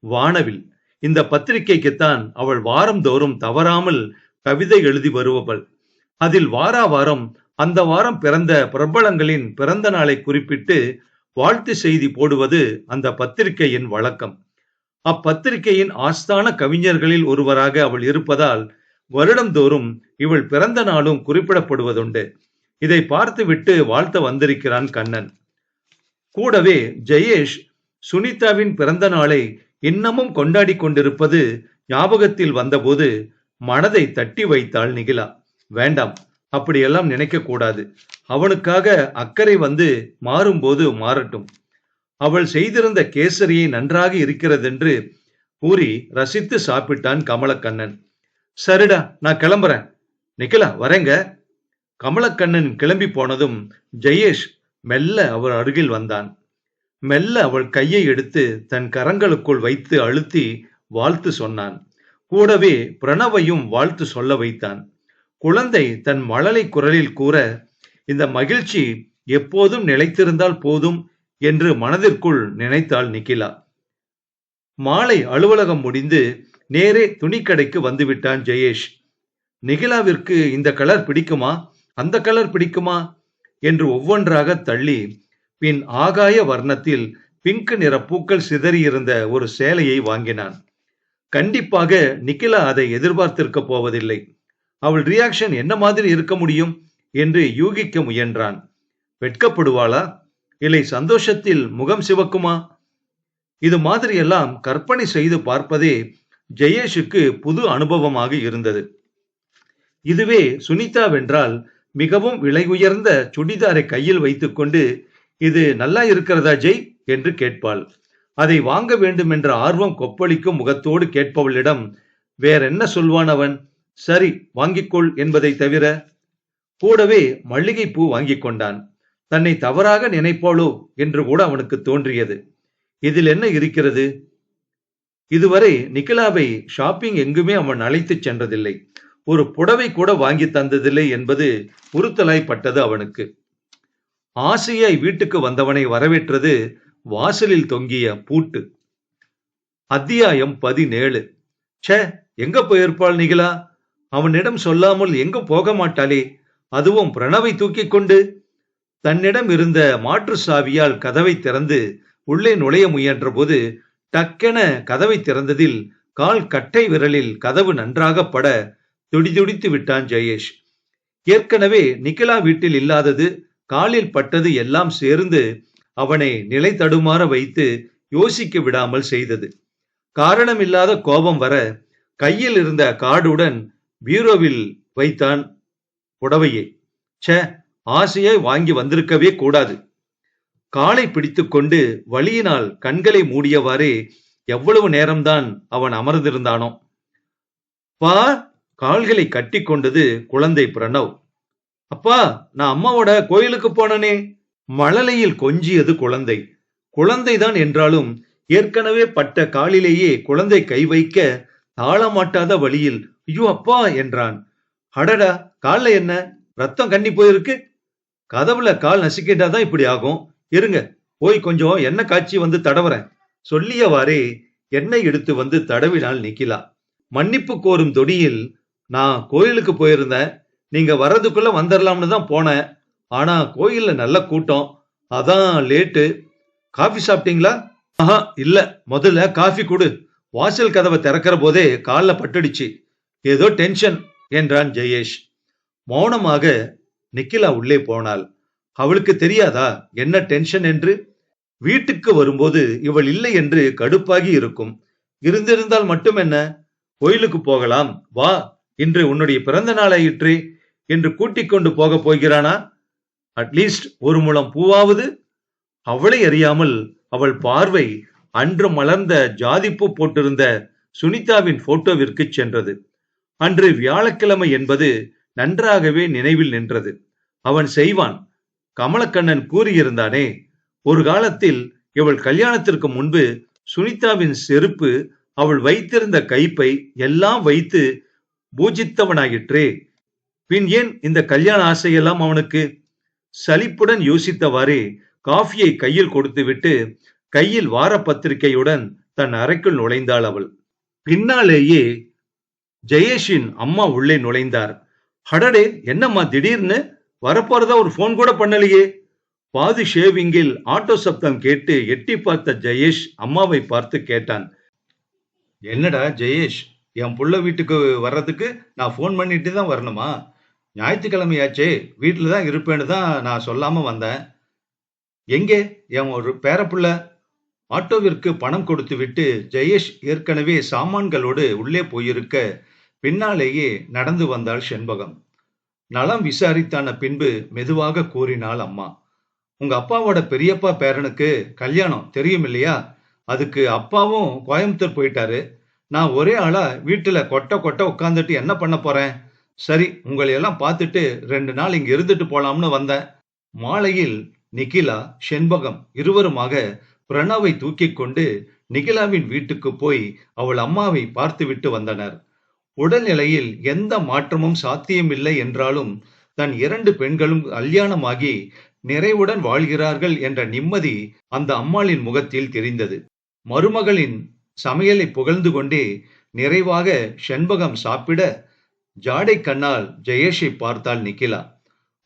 Speaker 1: வானவில், இந்த பத்திரிகைக்குத்தான் அவள் வாரந்தோறும் தவறாமல் கவிதை எழுதி வருபவள். அதில் வாரா வாரம் அந்த வாரம் பிறந்த பிரபலங்களின் பிறந்த நாளை குறிப்பிட்டு வாழ்த்து செய்தி போடுவது அந்த பத்திரிகையின் வழக்கம். அப்பத்திரிகையின் ஆஸ்தான கவிஞர்களில் ஒருவராக அவள் இருப்பதால் வருடந்தோறும் இவள் பிறந்த நாளும் குறிப்பிடப்படுவதுண்டு. இதை பார்த்துவிட்டு வாழ்த்த வந்திருக்கிறான் கண்ணன். கூடவே ஜெயேஷ் சுனிதாவின் பிறந்த நாளை இன்னமும் கொண்டாடி கொண்டிருப்பது ஞாபகத்தில் வந்தபோது மனதை தட்டி வைத்தாள் நிகிலா. வேண்டாம், அப்படியெல்லாம் நினைக்க கூடாது. அவனுக்காக அக்கறை வந்து மாறும்போது மாறட்டும். அவள் செய்திருந்த கேசரியை நன்றாக இருக்கிறதென்று கூறி ரசித்து சாப்பிட்டான் கமலக்கண்ணன். சரிடா, நான் கிளம்புறேன். நிகிலா வரேங்க. கமலக்கண்ணன் கிளம்பி போனதும் ஜெயேஷ் மெல்ல அவர் அருகில் வந்தான். மெல்ல அவள் கையை எடுத்து தன் கரங்களுக்குள் வைத்து அழுத்தி வாழ்த்து சொன்னான். கூடவே பிரணவையும் வாழ்த்து சொல்ல வைத்தான். குழந்தை தன் மழலை குரலில் கூற, இந்த மகிழ்ச்சி எப்போதும் நிலைத்திருந்தால் போதும் என்று மனதிற்குள் நினைத்தாள் நிகிலா. மாலை அலுவலகம் முடிந்து நேரே துணிக்கடைக்கு வந்துவிட்டான் ஜெயேஷ். நிகிலாவிற்கு இந்த கலர் பிடிக்குமா, அந்த கலர் பிடிக்குமா என்று ஒவ்வொன்றாக தள்ளி, பின் ஆகாய வர்ணத்தில் பிங்க் நிற பூக்கள் சிதறியிருந்த ஒரு சேலையை வாங்கினான். கண்டிப்பாக நிகிலா அதை எதிர்பார்த்திருக்க போவதில்லை. அவள் ரியாக்ஷன் என்ன மாதிரி இருக்க முடியும் என்று யூகிக்க முயன்றான். வெட்கப்படுவாளா, இல்லை சந்தோஷத்தில் முகம் சிவக்குமா? இது மாதிரியெல்லாம் கற்பனை செய்து பார்ப்பதே ஜெயேஷுக்கு புது அனுபவமாக இருந்தது. இதுவே சுனிதாவென்றால் மிகவும் விலை உயர்ந்த சுடிதாரை கையில் வைத்துக்கொண்டு, இது நல்லா இருக்கிறதா ஜெய் என்று கேட்பாள். அதை வாங்க வேண்டும் என்ற ஆர்வம் கொப்பளிக்கும் முகத்தோடு கேட்பவளிடம் வேறென்ன சொல்வான் அவன்? சரி வாங்கிக்கொள் என்பதை தவிர. கூடவே மல்லிகை பூ வாங்கிக் கொண்டான். தன்னை தவறாக நினைப்பாளோ என்று கூட அவனுக்கு தோன்றியது. இதில் என்ன இருக்கிறது? இதுவரை நிகிலாவை ஷாப்பிங் எங்குமே அவன் அழைத்து சென்றதில்லை. ஒரு புடவை கூட வாங்கி தந்ததில்லை என்பது உறுத்தலாய்ப்பட்டது அவனுக்கு. ஆசையாய் வீட்டுக்கு வந்தவனை வரவேற்றது வாசலில் தொங்கிய பூட்டு. அத்தியாயம் 17. எங்க போயிருப்பாள் நிகிலா? அவனிடம் சொல்லாமல் எங்க போக மாட்டாளே, அதுவும் பிரணவை தூக்கி கொண்டு. தன்னிடம் இருந்த மாற்று சாவியால் கதவை திறந்து உள்ளே நுழைய முயன்ற போது டக்கென கதவை திறந்ததில் கால் கட்டை விரலில் கதவு நன்றாக பட துடிதுடித்து விட்டான் ஜெயேஷ். ஏற்கனவே நிகிலா வீட்டில் இல்லாதது, காலில் பட்டது எல்லாம் சேர்ந்து அவனை நிலை தடுமாற வைத்து யோசிக்க விடாமல் செய்தது. காரணமில்லாத கோபம் வர கையில் இருந்த கார்டுடன் பீரோவில் வைத்தான் புடவையை. ஆசையாய் வாங்கி வந்திருக்கவே கூடாது. காலை பிடித்துக்கொண்டு வலியினால் கண்களை மூடியவாறே எவ்வளவு நேரம்தான் அவன் அமர்ந்திருந்தானோ. பா, கால்களை கட்டி கொண்டது குழந்தை பிரணவ். அப்பா, நான் அம்மாவோட கோயிலுக்கு போனனே. மழலையில் கொஞ்சியது குழந்தை. குழந்தைதான் என்றாலும் ஏற்கனவே பட்ட காலிலேயே குழந்தை கை வைக்க தாளமாட்டாத வழியில் ஐயோ அப்பா என்றான். அடடா, கால்ல என்ன ரத்தம் கண்ணி போயிருக்கு? கதவுல கால் நசுக்கிட்டாதான் இப்படி ஆகும். இருங்க, போய் கொஞ்சம் எண்ணெய் காய்ச்சி வந்து தடவுறேன். சொல்லியவாறே எண்ணெய் எடுத்து வந்து தடவினாள் நிகிலா. மன்னிப்பு கோரும் தொடியில், நான் கோயிலுக்கு போயிருந்தேன், நீங்க வர்றதுக்குள்ள வந்துடலாம்னு தான் போனேன். ஆனா கோயில்ல நல்ல கூட்டம், அதான் லேட்டு. காஃபி சாப்பிட்டீங்களா? ஆஹா இல்ல, முதல்ல காஃபி கொடு. வாசல் கதவை திறக்கிற போதே கால்ல பட்டுடுச்சு, ஏதோ டென்ஷன் என்றான் ஜெயேஷ். மௌனமாக நிகிலா உள்ளே போனாள். அவளுக்கு தெரியாதா என்ன டென்ஷன் என்று? வீட்டுக்கு வரும்போது இவள் இல்லை என்று கடுப்பாகி இருக்கும். இருந்திருந்தால் மட்டும் என்ன? கோயிலுக்கு போகலாம் வா, இன்று உன்னுடைய பிறந்த நாளாயிற்றே என்று கூட்டிக் கொண்டு போக போகிறானா? அட்லீஸ்ட் ஒரு முழம் பூவாவது? அவளை அறியாமல் அவள் பார்வை அன்று மலர்ந்த ஜாதிப்பூ போட்டிருந்த சுனிதாவின் போட்டோவிற்கு சென்றது. அன்று வியாழக்கிழமை என்பது நன்றாகவே நினைவில் நின்றது. அவன் செய்வான். கமலக்கண்ணன் கூறியிருந்தானே, ஒரு காலத்தில் இவள் கல்யாணத்திற்கு முன்பு சுனிதாவின் செருப்பு, அவள் வைத்திருந்த கைப்பை எல்லாம் வைத்து பூஜித்தவனாயிற்றே. பின் ஏன் இந்த கல்யாண ஆசையெல்லாம் அவனுக்கு? சலிப்புடன் யோசித்தவாறே காஃபியை கையில் கொடுத்துவிட்டு கையில் வார பத்திரிகையுடன் தன் அறைக்குள் நுழைந்தாள் அவள். பின்னாலேயே ஜெயேஷின் அம்மா உள்ளே நுழைந்தார். அடடே, என்னம்மா திடீர்னு வரப்போறதா ஒரு போன் கூட பண்ணலையே. பாதி ஷேவிங்கில் ஆட்டோ சப்தம் கேட்டு எட்டி பார்த்த ஜெயேஷ் அம்மாவை பார்த்து கேட்டான். என்னடா ஜெயேஷ், என் புள்ள வீட்டுக்கு வர்றதுக்கு நான் போன் பண்ணிட்டு தான் வரணுமா? ஞாயிற்றுக்கிழமையாச்சே, வீட்டுல தான் இருப்பேன்னு தான் நான் சொல்லாம வந்தேன். எங்கே என் ஒரு பேரப்புள்ள? ஆட்டோவிற்கு பணம் கொடுத்து விட்டு ஜெயேஷ் ஏற்கனவே சாமான்களோடு உள்ளே போயிருக்க பின்னாலேயே நடந்து வந்தாள் செண்பகம். நலம் விசாரித்தான பின்பு மெதுவாக கூறினாள் அம்மா. உங்க அப்பாவோட பெரியப்பா பேரனுக்கு கல்யாணம் தெரியும் இல்லையா? அதுக்கு அப்பாவும் கோயம்புத்தூர் போயிட்டாரு. நான் ஒரே ஆளா வீட்டுல கொட்ட கொட்ட உட்காந்துட்டு என்ன பண்ண போறேன்? சரி, உங்களை எல்லாம் பார்த்துட்டு 2 நாள் இங்க இருந்துட்டு போலாம்னு வந்தேன். மாலையில் நிகிலா, செண்பகம் இருவருமாக பிரணவை தூக்கி கொண்டு நிகிலாவின் வீட்டுக்கு போய் அவள் அம்மாவை பார்த்து விட்டு வந்தனர். உடல்நிலையில் எந்த மாற்றமும் சாத்தியமில்லை என்றாலும் தன் 2 பெண்களும் கல்யாணமாகி நிறைவுடன் வாழ்கிறார்கள் என்ற நிம்மதி அந்த அம்மாளின் முகத்தில் தெரிந்தது. மருமகளின் சமையலை புகழ்ந்து கொண்டே நிறைவாக செண்பகம் சாப்பிட ஜாடை கண்ணால் ஜெயேஷை பார்த்தாள் நிக்கிலா.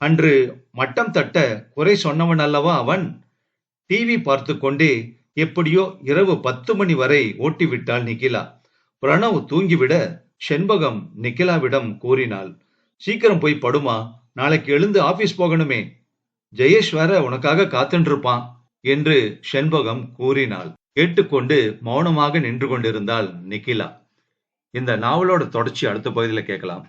Speaker 1: அன்று மட்டம் தட்ட குறை சொன்னவன் அல்லவா அவன்? டிவி பார்த்து கொண்டே எப்படியோ இரவு 10 மணி வரை ஓட்டிவிட்டாள் நிக்கிலா. பிரணவ் தூங்கிவிட செண்பகம் நிக்கிலாவிடம் கூறினாள், சீக்கிரம் போய் படுமா, நாளைக்கு எழுந்து ஆபீஸ் போகணுமே, ஜெயேஷ் வேற உனக்காக காத்துட்டு இருப்பான் என்று செண்பகம் கூறினாள். கேட்டுக்கொண்டு மௌனமாக நின்று கொண்டிருந்தாள் நிக்கிலா. இந்த நாவலோட தொடர்ச்சி அடுத்த பகுதியில் கேட்கலாம்.